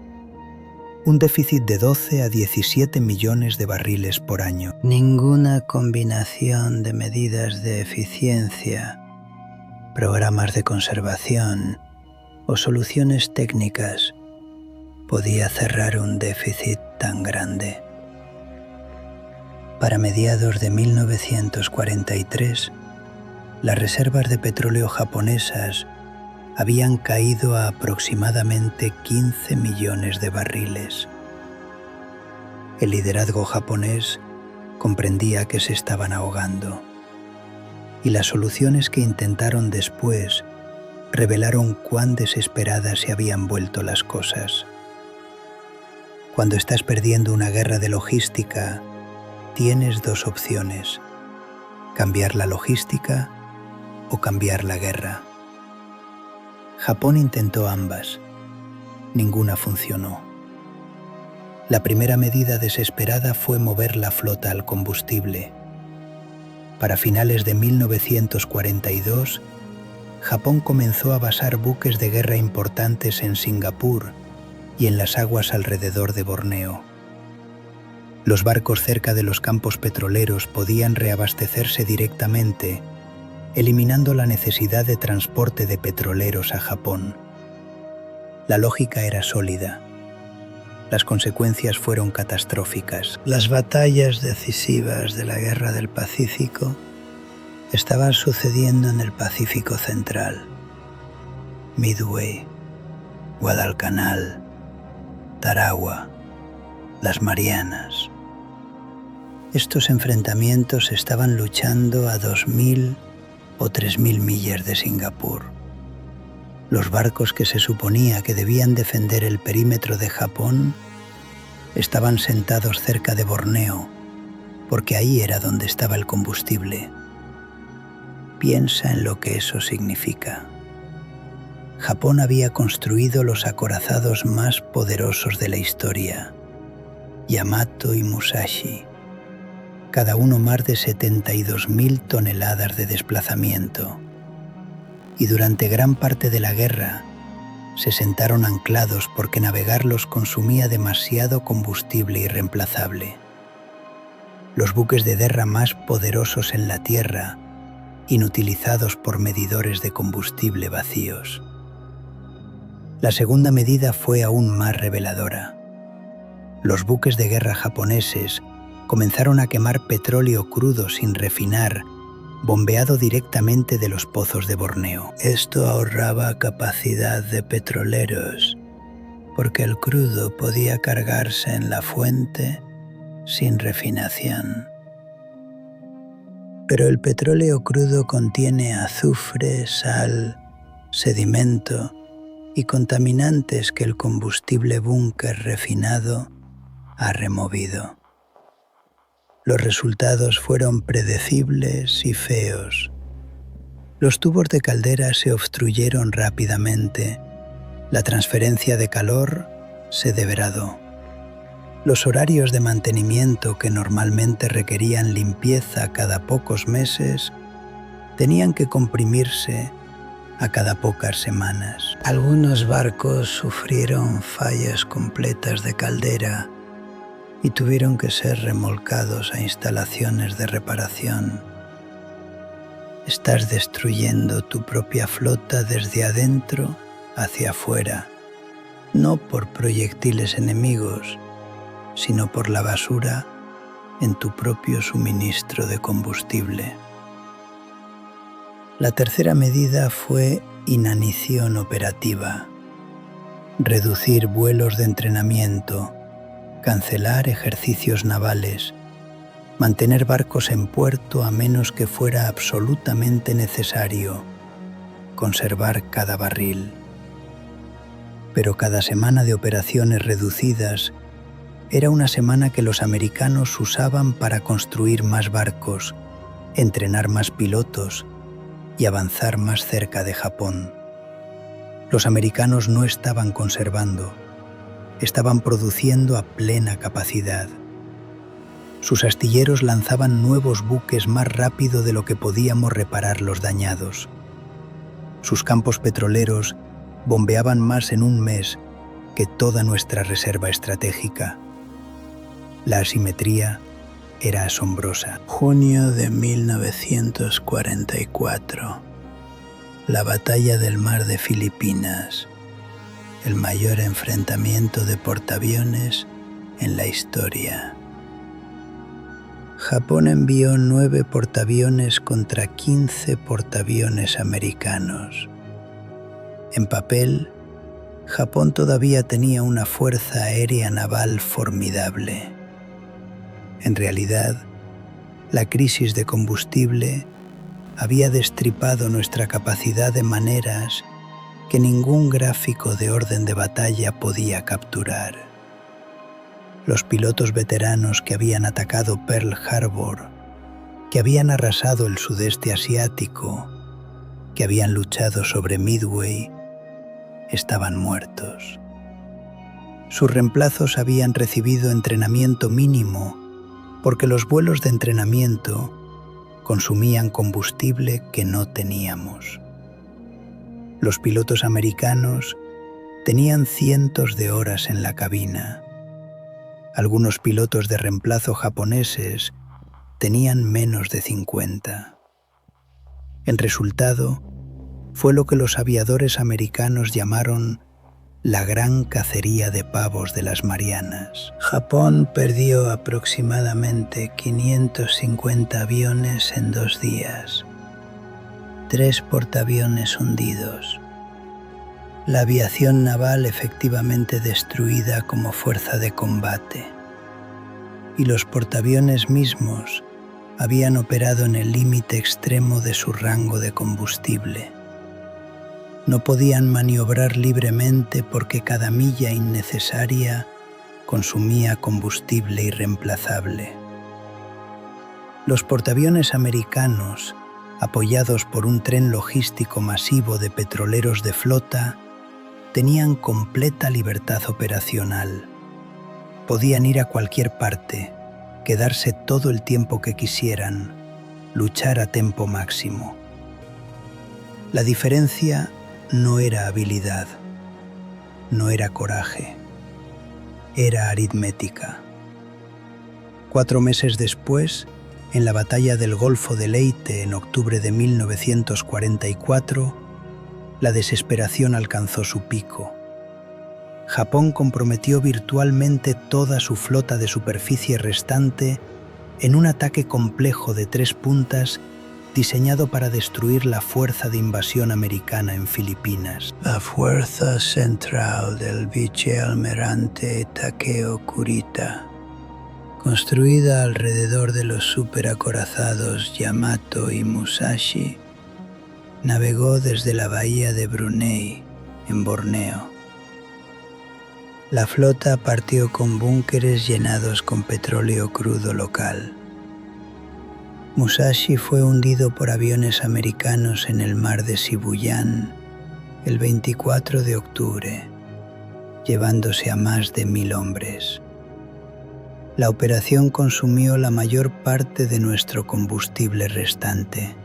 Un déficit de 12 a 17 millones de barriles por año. Ninguna combinación de medidas de eficiencia, programas de conservación o soluciones técnicas podía cerrar un déficit tan grande. Para mediados de 1943, las reservas de petróleo japonesas habían caído a aproximadamente 15 millones de barriles. El liderazgo japonés comprendía que se estaban ahogando, y las soluciones que intentaron después revelaron cuán desesperadas se habían vuelto las cosas. Cuando estás perdiendo una guerra de logística, tienes 2 opciones: cambiar la logística o cambiar la guerra. Japón intentó ambas. Ninguna funcionó. La primera medida desesperada fue mover la flota al combustible. Para finales de 1942, Japón comenzó a basar buques de guerra importantes en Singapur y en las aguas alrededor de Borneo. Los barcos cerca de los campos petroleros podían reabastecerse directamente, eliminando la necesidad de transporte de petroleros a Japón. La lógica era sólida. Las consecuencias fueron catastróficas. Las batallas decisivas de la Guerra del Pacífico estaban sucediendo en el Pacífico Central. Midway, Guadalcanal, Tarawa, las Marianas. Estos enfrentamientos estaban luchando a 2.000 o 3.000 millas de Singapur. Los barcos que se suponía que debían defender el perímetro de Japón estaban sentados cerca de Borneo, porque ahí era donde estaba el combustible. Piensa en lo que eso significa. Japón había construido los acorazados más poderosos de la historia, Yamato y Musashi, cada uno más de 72.000 toneladas de desplazamiento. Y durante gran parte de la guerra se sentaron anclados porque navegarlos consumía demasiado combustible irreemplazable. Los buques de guerra más poderosos en la Tierra, inutilizados por medidores de combustible vacíos. La segunda medida fue aún más reveladora. Los buques de guerra japoneses comenzaron a quemar petróleo crudo sin refinar, bombeado directamente de los pozos de Borneo. Esto ahorraba capacidad de petroleros, porque el crudo podía cargarse en la fuente sin refinación. Pero el petróleo crudo contiene azufre, sal, sedimento y contaminantes que el combustible búnker refinado ha removido. Los resultados fueron predecibles y feos. Los tubos de caldera se obstruyeron rápidamente. La transferencia de calor se degradó. Los horarios de mantenimiento que normalmente requerían limpieza cada pocos meses tenían que comprimirse a cada pocas semanas. Algunos barcos sufrieron fallas completas de caldera y tuvieron que ser remolcados a instalaciones de reparación. Estás destruyendo tu propia flota desde adentro hacia afuera, no por proyectiles enemigos, sino por la basura en tu propio suministro de combustible. La tercera medida fue inanición operativa, reducir vuelos de entrenamiento, cancelar ejercicios navales, mantener barcos en puerto a menos que fuera absolutamente necesario, conservar cada barril. Pero cada semana de operaciones reducidas era una semana que los americanos usaban para construir más barcos, entrenar más pilotos y avanzar más cerca de Japón. Los americanos no estaban conservando, estaban produciendo a plena capacidad. Sus astilleros lanzaban nuevos buques más rápido de lo que podíamos reparar los dañados. Sus campos petroleros bombeaban más en un mes que toda nuestra reserva estratégica. La asimetría era asombrosa. Junio de 1944. La batalla del mar de Filipinas. El mayor enfrentamiento de portaaviones en la historia. Japón envió 9 portaaviones contra 15 portaaviones americanos. En papel, Japón todavía tenía una fuerza aérea naval formidable. En realidad, la crisis de combustible había destripado nuestra capacidad de maneras que ningún gráfico de orden de batalla podía capturar. Los pilotos veteranos que habían atacado Pearl Harbor, que habían arrasado el sudeste asiático, que habían luchado sobre Midway, estaban muertos. Sus reemplazos habían recibido entrenamiento mínimo porque los vuelos de entrenamiento consumían combustible que no teníamos. Los pilotos americanos tenían cientos de horas en la cabina. Algunos pilotos de reemplazo japoneses tenían menos de 50. En resultado, fue lo que los aviadores americanos llamaron la gran cacería de pavos de las Marianas. Japón perdió aproximadamente 550 aviones en 2 días, 3 portaaviones hundidos. La aviación naval efectivamente destruida como fuerza de combate, y los portaaviones mismos habían operado en el límite extremo de su rango de combustible. No podían maniobrar libremente porque cada milla innecesaria consumía combustible irreemplazable. Los portaaviones americanos, apoyados por un tren logístico masivo de petroleros de flota, tenían completa libertad operacional. Podían ir a cualquier parte, quedarse todo el tiempo que quisieran, luchar a tempo máximo. La diferencia no era habilidad, no era coraje, era aritmética. 4 meses después, en la batalla del Golfo de Leyte en octubre de 1944, la desesperación alcanzó su pico. Japón comprometió virtualmente toda su flota de superficie restante en un ataque complejo de 3 puntas diseñado para destruir la fuerza de invasión americana en Filipinas. La fuerza central del vicealmirante Takeo Kurita, construida alrededor de los superacorazados Yamato y Musashi, navegó desde la bahía de Brunei, en Borneo. La flota partió con búnkeres llenados con petróleo crudo local. Musashi fue hundido por aviones americanos en el mar de Sibuyan el 24 de octubre, llevándose a más de 1000 hombres. La operación consumió la mayor parte de nuestro combustible restante.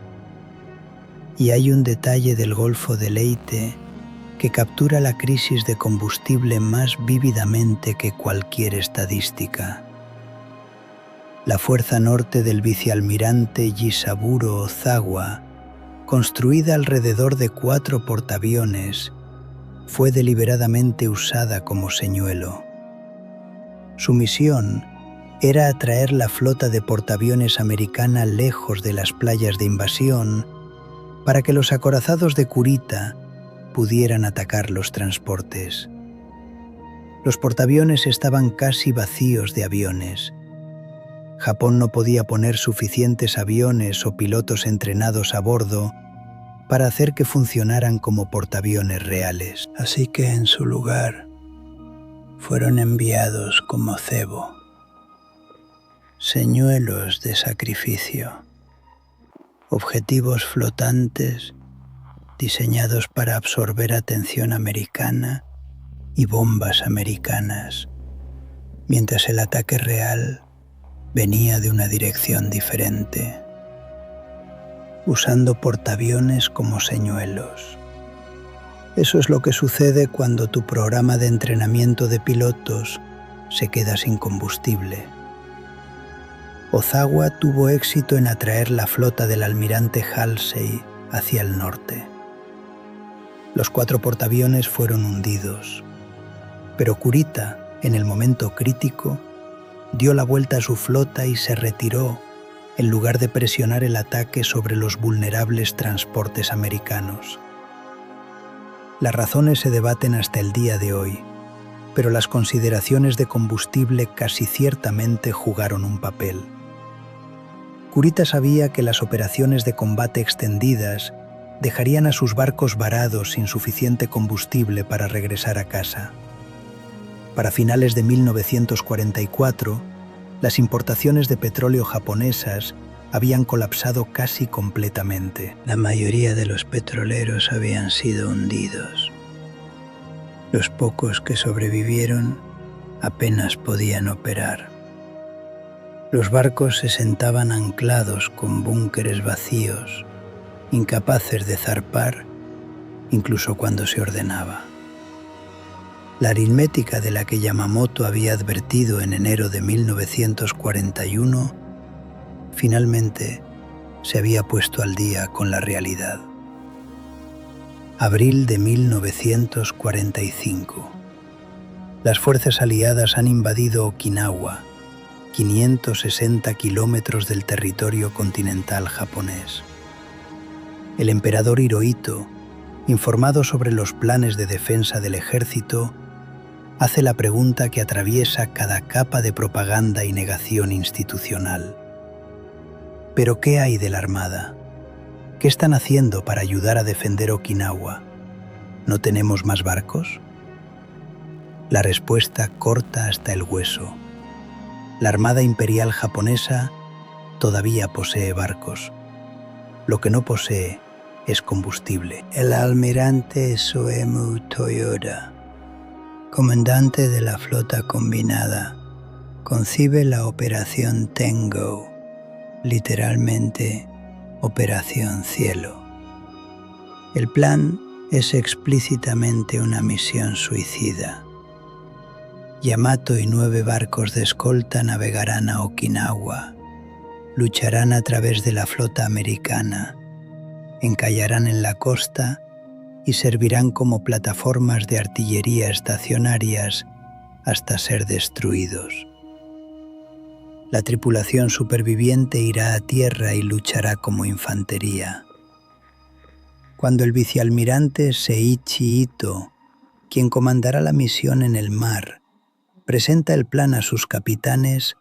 Y hay un detalle del Golfo de Leyte que captura la crisis de combustible más vívidamente que cualquier estadística. La fuerza norte del vicealmirante Yisaburo Ozawa, construida alrededor de 4 portaaviones, fue deliberadamente usada como señuelo. Su misión era atraer la flota de portaaviones americana lejos de las playas de invasión para que los acorazados de Kurita pudieran atacar los transportes. Los portaaviones estaban casi vacíos de aviones. Japón no podía poner suficientes aviones o pilotos entrenados a bordo para hacer que funcionaran como portaaviones reales. Así que en su lugar fueron enviados como cebo, señuelos de sacrificio, objetivos flotantes diseñados para absorber atención americana y bombas americanas, mientras el ataque real venía de una dirección diferente, usando portaaviones como señuelos. Eso es lo que sucede cuando tu programa de entrenamiento de pilotos se queda sin combustible. Ozawa tuvo éxito en atraer la flota del almirante Halsey hacia el norte. Los 4 portaaviones fueron hundidos, pero Kurita, en el momento crítico, dio la vuelta a su flota y se retiró en lugar de presionar el ataque sobre los vulnerables transportes americanos. Las razones se debaten hasta el día de hoy, pero las consideraciones de combustible casi ciertamente jugaron un papel. Kurita sabía que las operaciones de combate extendidas dejarían a sus barcos varados sin suficiente combustible para regresar a casa. Para finales de 1944, las importaciones de petróleo japonesas habían colapsado casi completamente. La mayoría de los petroleros habían sido hundidos. Los pocos que sobrevivieron apenas podían operar. Los barcos se sentaban anclados con búnkeres vacíos, incapaces de zarpar incluso cuando se ordenaba. La aritmética de la que Yamamoto había advertido en enero de 1941 finalmente se había puesto al día con la realidad. Abril de 1945. Las fuerzas aliadas han invadido Okinawa, 560 kilómetros del territorio continental japonés. El emperador Hirohito, informado sobre los planes de defensa del ejército, hace la pregunta que atraviesa cada capa de propaganda y negación institucional. ¿Pero qué hay de la Armada? ¿Qué están haciendo para ayudar a defender Okinawa? ¿No tenemos más barcos? La respuesta corta hasta el hueso. La Armada Imperial japonesa todavía posee barcos. Lo que no posee es combustible. El almirante Suemu Toyoda, comandante de la flota combinada, concibe la Operación Tengo, literalmente Operación Cielo. El plan es explícitamente una misión suicida. Yamato y 9 barcos de escolta navegarán a Okinawa, lucharán a través de la flota americana, encallarán en la costa y servirán como plataformas de artillería estacionarias hasta ser destruidos. La tripulación superviviente irá a tierra y luchará como infantería. Cuando el vicealmirante Seiichi Ito, quien comandará la misión en el mar, presenta el plan a sus capitanes,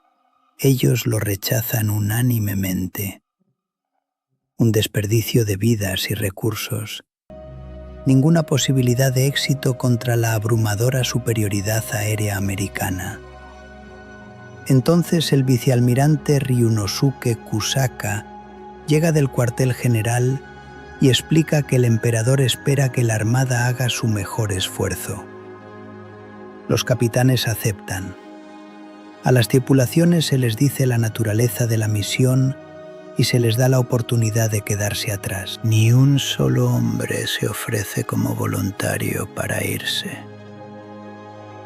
ellos lo rechazan unánimemente. Un desperdicio de vidas y recursos. Ninguna posibilidad de éxito contra la abrumadora superioridad aérea americana. Entonces el vicealmirante Ryunosuke Kusaka llega del cuartel general y explica que el emperador espera que la Armada haga su mejor esfuerzo. Los capitanes aceptan. A las tripulaciones se les dice la naturaleza de la misión y se les da la oportunidad de quedarse atrás. Ni un solo hombre se ofrece como voluntario para irse.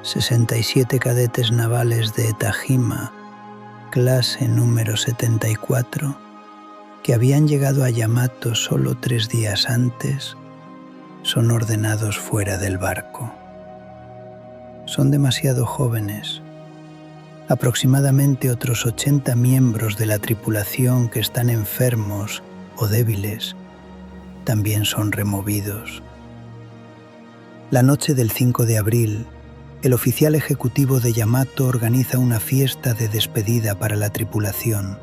67 cadetes navales de Etajima, clase número 74, que habían llegado a Yamato solo 3 días antes, son ordenados fuera del barco. Son demasiado jóvenes. Aproximadamente otros 80 miembros de la tripulación que están enfermos o débiles también son removidos. La noche del 5 de abril, el oficial ejecutivo de Yamato organiza una fiesta de despedida para la tripulación.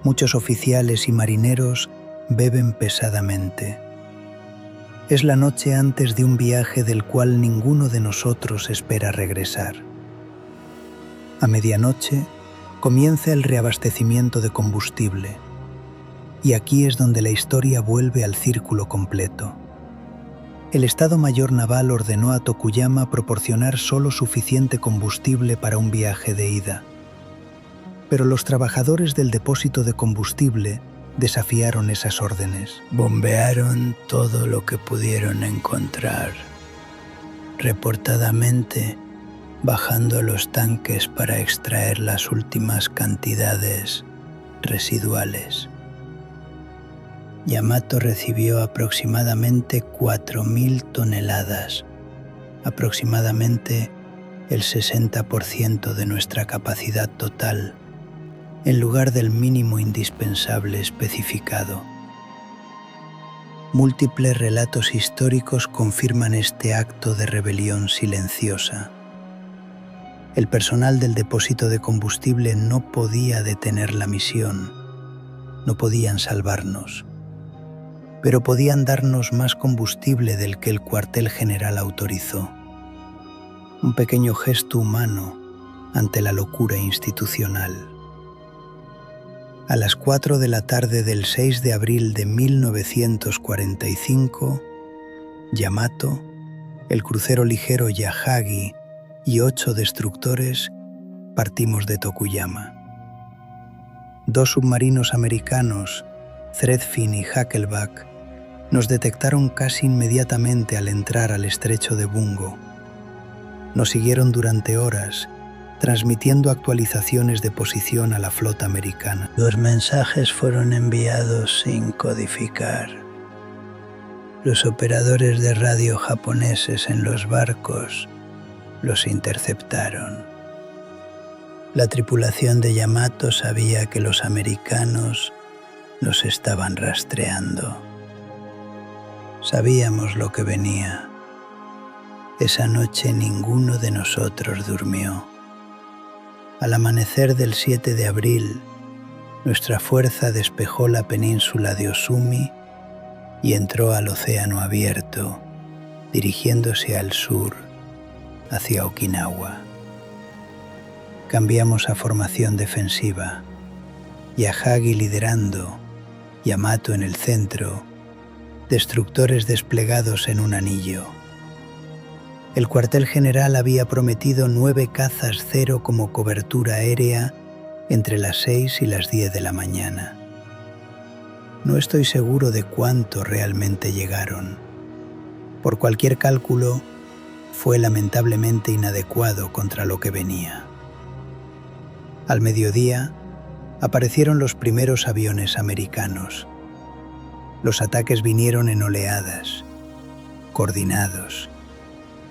Muchos oficiales y marineros beben pesadamente. Es la noche antes de un viaje del cual ninguno de nosotros espera regresar. A medianoche comienza el reabastecimiento de combustible, y aquí es donde la historia vuelve al círculo completo. El Estado Mayor Naval ordenó a Tokuyama proporcionar solo suficiente combustible para un viaje de ida. Pero los trabajadores del depósito de combustible desafiaron esas órdenes. Bombearon todo lo que pudieron encontrar, reportadamente bajando los tanques para extraer las últimas cantidades residuales. Yamato recibió aproximadamente 4.000 toneladas, aproximadamente el 60% de nuestra capacidad total, en lugar del mínimo indispensable especificado. Múltiples relatos históricos confirman este acto de rebelión silenciosa. El personal del depósito de combustible no podía detener la misión, no podían salvarnos, pero podían darnos más combustible del que el cuartel general autorizó. Un pequeño gesto humano ante la locura institucional. A las 4 de la tarde del 6 de abril de 1945, Yamato, el crucero ligero Yahagi y 8 destructores partimos de Tokuyama. 2 submarinos americanos, Threadfin y Huckleback, nos detectaron casi inmediatamente al entrar al estrecho de Bungo. Nos siguieron durante horas, transmitiendo actualizaciones de posición a la flota americana. Los mensajes fueron enviados sin codificar. Los operadores de radio japoneses en los barcos los interceptaron. La tripulación de Yamato sabía que los americanos nos estaban rastreando. Sabíamos lo que venía. Esa noche ninguno de nosotros durmió. Al amanecer del 7 de abril, nuestra fuerza despejó la península de Osumi y entró al océano abierto, dirigiéndose al sur, hacia Okinawa. Cambiamos a formación defensiva, Yahagi liderando, Yamato en el centro, destructores desplegados en un anillo. El cuartel general había prometido 9 cazas Cero como cobertura aérea entre las 6 y las 10 de la mañana. No estoy seguro de cuánto realmente llegaron. Por cualquier cálculo, fue lamentablemente inadecuado contra lo que venía. Al mediodía, aparecieron los primeros aviones americanos. Los ataques vinieron en oleadas, coordinados,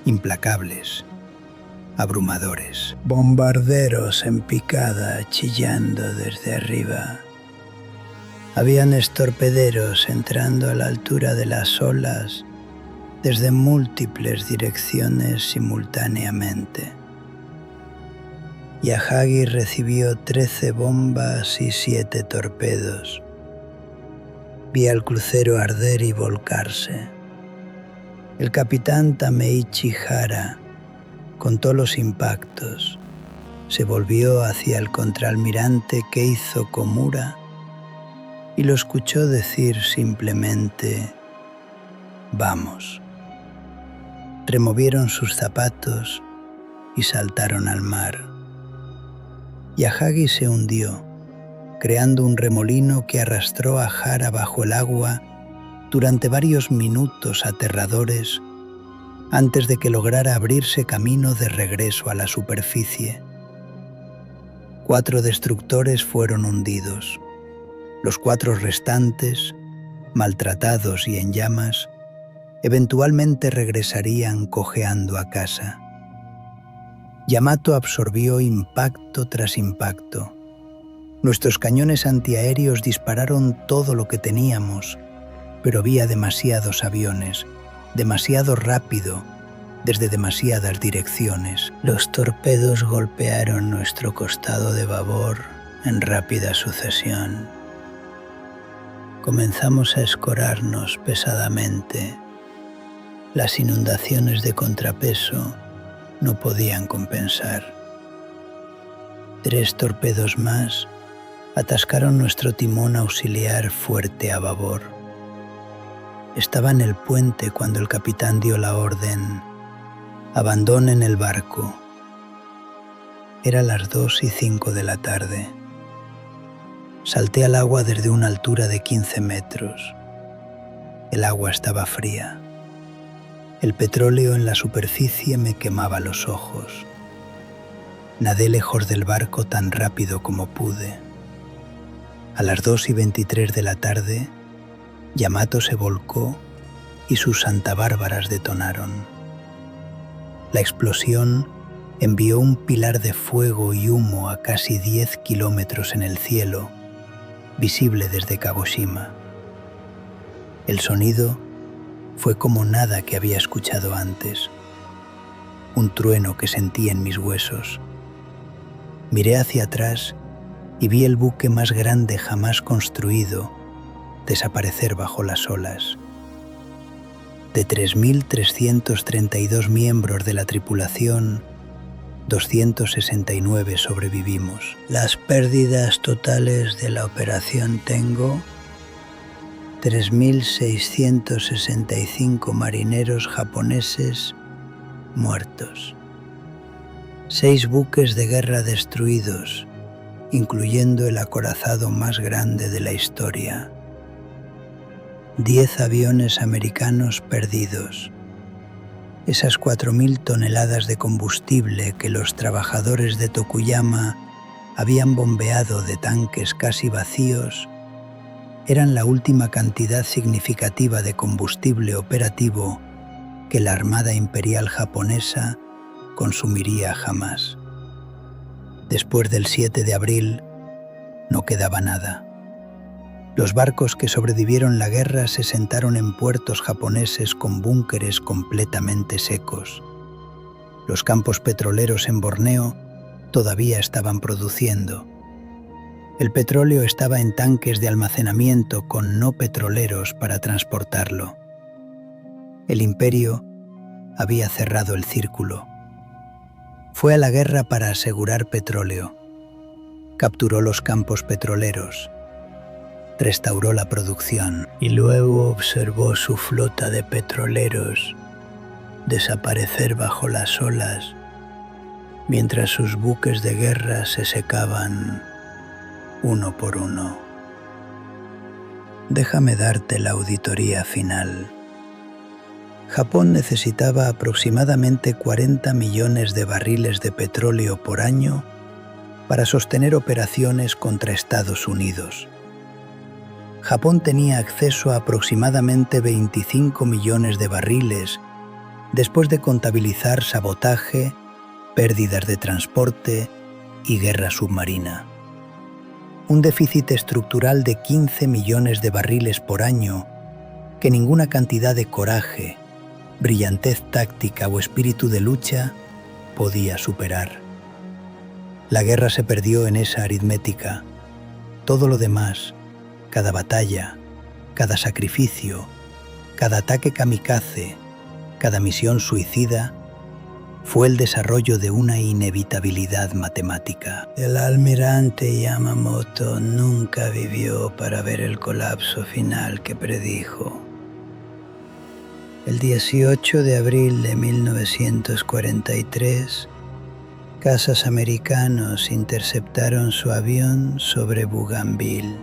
implacables, abrumadores. Bombarderos en picada chillando desde arriba. Aviones torpederos entrando a la altura de las olas desde múltiples direcciones simultáneamente. Yahagi recibió 13 bombas y 7 torpedos. Vi al crucero arder y volcarse. El capitán Tameichi Hara contó los impactos. Se volvió hacia el contraalmirante Keizo Komura y lo escuchó decir simplemente: «Vamos». Removieron sus zapatos y saltaron al mar. Yahagi se hundió, creando un remolino que arrastró a Hara bajo el agua durante varios minutos aterradores antes de que lograra abrirse camino de regreso a la superficie. 4 destructores fueron hundidos. Los 4 restantes, maltratados y en llamas, eventualmente regresarían cojeando a casa. Yamato absorbió impacto tras impacto. Nuestros cañones antiaéreos dispararon todo lo que teníamos, pero había demasiados aviones, demasiado rápido, desde demasiadas direcciones. Los torpedos golpearon nuestro costado de babor en rápida sucesión. Comenzamos a escorarnos pesadamente. Las inundaciones de contrapeso no podían compensar. 3 torpedos más atascaron nuestro timón auxiliar fuerte a babor. Estaba en el puente cuando el capitán dio la orden: «Abandonen el barco». Era las 2:05 de la tarde. Salté al agua desde una altura de 15 metros. El agua estaba fría. El petróleo en la superficie me quemaba los ojos. Nadé lejos del barco tan rápido como pude. A las 2:23 de la tarde, Yamato se volcó y sus santabárbaras detonaron. La explosión envió un pilar de fuego y humo a casi 10 kilómetros en el cielo, visible desde Kagoshima. El sonido fue como nada que había escuchado antes, un trueno que sentí en mis huesos. Miré hacia atrás y vi el buque más grande jamás construido desaparecer bajo las olas. De 3.332 miembros de la tripulación, 269 sobrevivimos. Las pérdidas totales de la operación Tengo: 3.665 marineros japoneses muertos. 6 buques de guerra destruidos, incluyendo el acorazado más grande de la historia. 10 aviones americanos perdidos. Esas 4.000 toneladas de combustible que los trabajadores de Tokuyama habían bombeado de tanques casi vacíos eran la última cantidad significativa de combustible operativo que la Armada Imperial japonesa consumiría jamás. Después del 7 de abril, no quedaba nada. Los barcos que sobrevivieron la guerra se sentaron en puertos japoneses con búnkeres completamente secos. Los campos petroleros en Borneo todavía estaban produciendo. El petróleo estaba en tanques de almacenamiento con no petroleros para transportarlo. El imperio había cerrado el círculo. Fue a la guerra para asegurar petróleo. Capturó los campos petroleros. Restauró la producción y luego observó su flota de petroleros desaparecer bajo las olas mientras sus buques de guerra se secaban uno por uno. Déjame darte la auditoría final. Japón necesitaba aproximadamente 40 millones de barriles de petróleo por año para sostener operaciones contra Estados Unidos. Japón tenía acceso a aproximadamente 25 millones de barriles después de contabilizar sabotaje, pérdidas de transporte y guerra submarina. Un déficit estructural de 15 millones de barriles por año que ninguna cantidad de coraje, brillantez táctica o espíritu de lucha podía superar. La guerra se perdió en esa aritmética. Todo lo demás, cada batalla, cada sacrificio, cada ataque kamikaze, cada misión suicida, fue el desarrollo de una inevitabilidad matemática. El almirante Yamamoto nunca vivió para ver el colapso final que predijo. El 18 de abril de 1943, cazas americanos interceptaron su avión sobre Bougainville.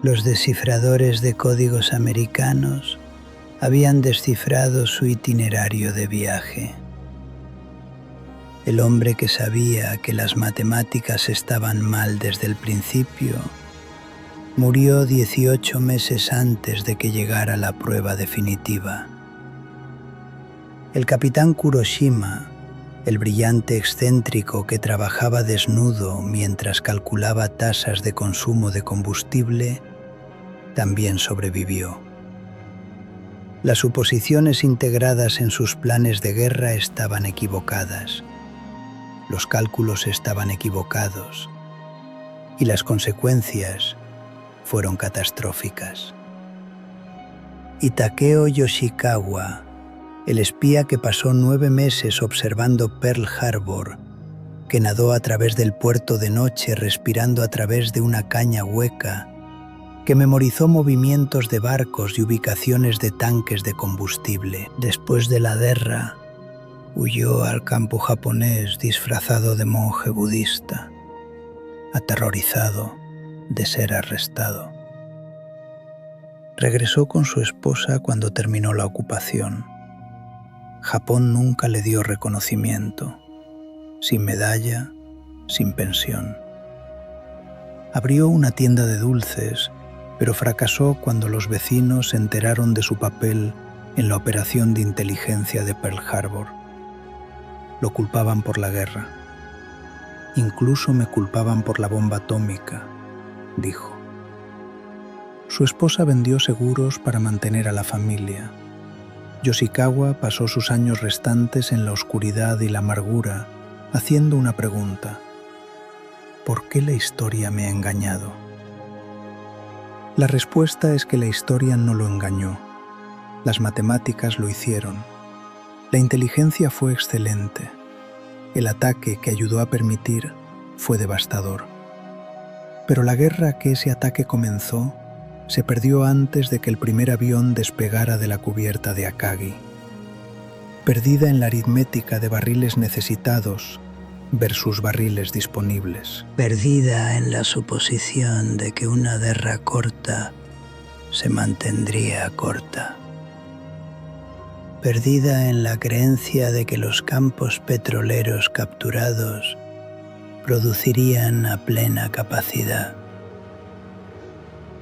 Los descifradores de códigos americanos habían descifrado su itinerario de viaje. El hombre que sabía que las matemáticas estaban mal desde el principio murió 18 meses antes de que llegara la prueba definitiva. El capitán Kuroshima, el brillante excéntrico que trabajaba desnudo mientras calculaba tasas de consumo de combustible, también sobrevivió. Las suposiciones integradas en sus planes de guerra estaban equivocadas. Los cálculos estaban equivocados y las consecuencias fueron catastróficas. Y Takeo Yoshikawa, el espía que pasó 9 meses observando Pearl Harbor, que nadó a través del puerto de noche respirando a través de una caña hueca, que memorizó movimientos de barcos y ubicaciones de tanques de combustible. Después de la guerra, huyó al campo japonés disfrazado de monje budista, aterrorizado de ser arrestado. Regresó con su esposa cuando terminó la ocupación. Japón nunca le dio reconocimiento, sin medalla, sin pensión. Abrió una tienda de dulces, pero fracasó cuando los vecinos se enteraron de su papel en la operación de inteligencia de Pearl Harbor. Lo culpaban por la guerra. Incluso me culpaban por la bomba atómica, dijo. Su esposa vendió seguros para mantener a la familia. Yoshikawa pasó sus años restantes en la oscuridad y la amargura, haciendo una pregunta: ¿por qué la historia me ha engañado? La respuesta es que la historia no lo engañó. Las matemáticas lo hicieron. La inteligencia fue excelente. El ataque que ayudó a permitir fue devastador. Pero la guerra que ese ataque comenzó se perdió antes de que el primer avión despegara de la cubierta de Akagi. Perdida en la aritmética de barriles necesitados versus barriles disponibles. Perdida en la suposición de que una guerra corta se mantendría corta. Perdida en la creencia de que los campos petroleros capturados producirían a plena capacidad.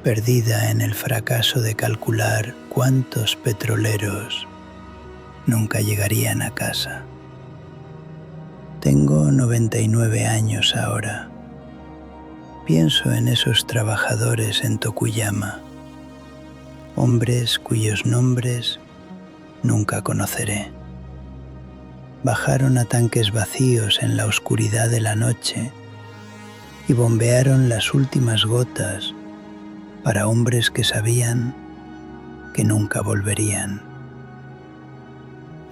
perdida en el fracaso de calcular cuántos petroleros nunca llegarían a casa. Tengo 99 años ahora. Pienso en esos trabajadores en Tokuyama, hombres cuyos nombres nunca conoceré. Bajaron a tanques vacíos en la oscuridad de la noche y bombearon las últimas gotas para hombres que sabían que nunca volverían.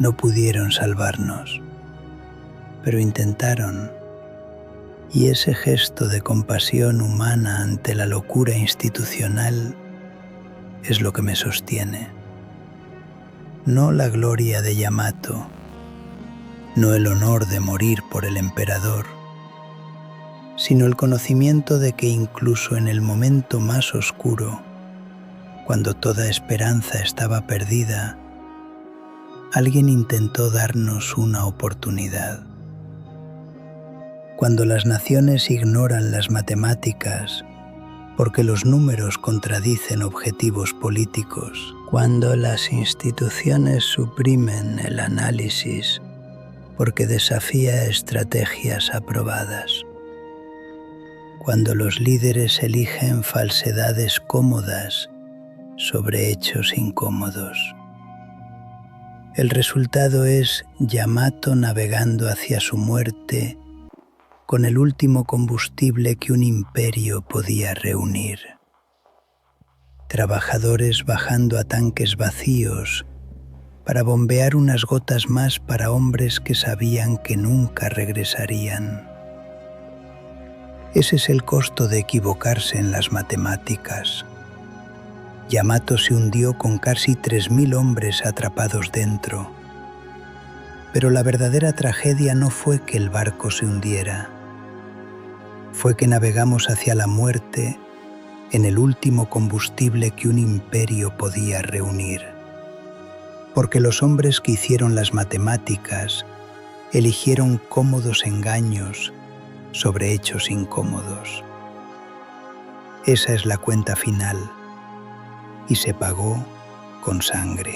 No pudieron salvarnos, pero intentaron, y ese gesto de compasión humana ante la locura institucional es lo que me sostiene. No la gloria de Yamato, no el honor de morir por el emperador, sino el conocimiento de que incluso en el momento más oscuro, cuando toda esperanza estaba perdida, alguien intentó darnos una oportunidad. Cuando las naciones ignoran las matemáticas porque los números contradicen objetivos políticos, cuando las instituciones suprimen el análisis porque desafía estrategias aprobadas, cuando los líderes eligen falsedades cómodas sobre hechos incómodos. El resultado es Yamato navegando hacia su muerte con el último combustible que un imperio podía reunir. Trabajadores bajando a tanques vacíos para bombear unas gotas más para hombres que sabían que nunca regresarían. Ese es el costo de equivocarse en las matemáticas. Yamato se hundió con casi 3.000 hombres atrapados dentro. Pero la verdadera tragedia no fue que el barco se hundiera. Fue que navegamos hacia la muerte en el último combustible que un imperio podía reunir. Porque los hombres que hicieron las matemáticas eligieron cómodos engaños sobre hechos incómodos. Esa es la cuenta final, y se pagó con sangre.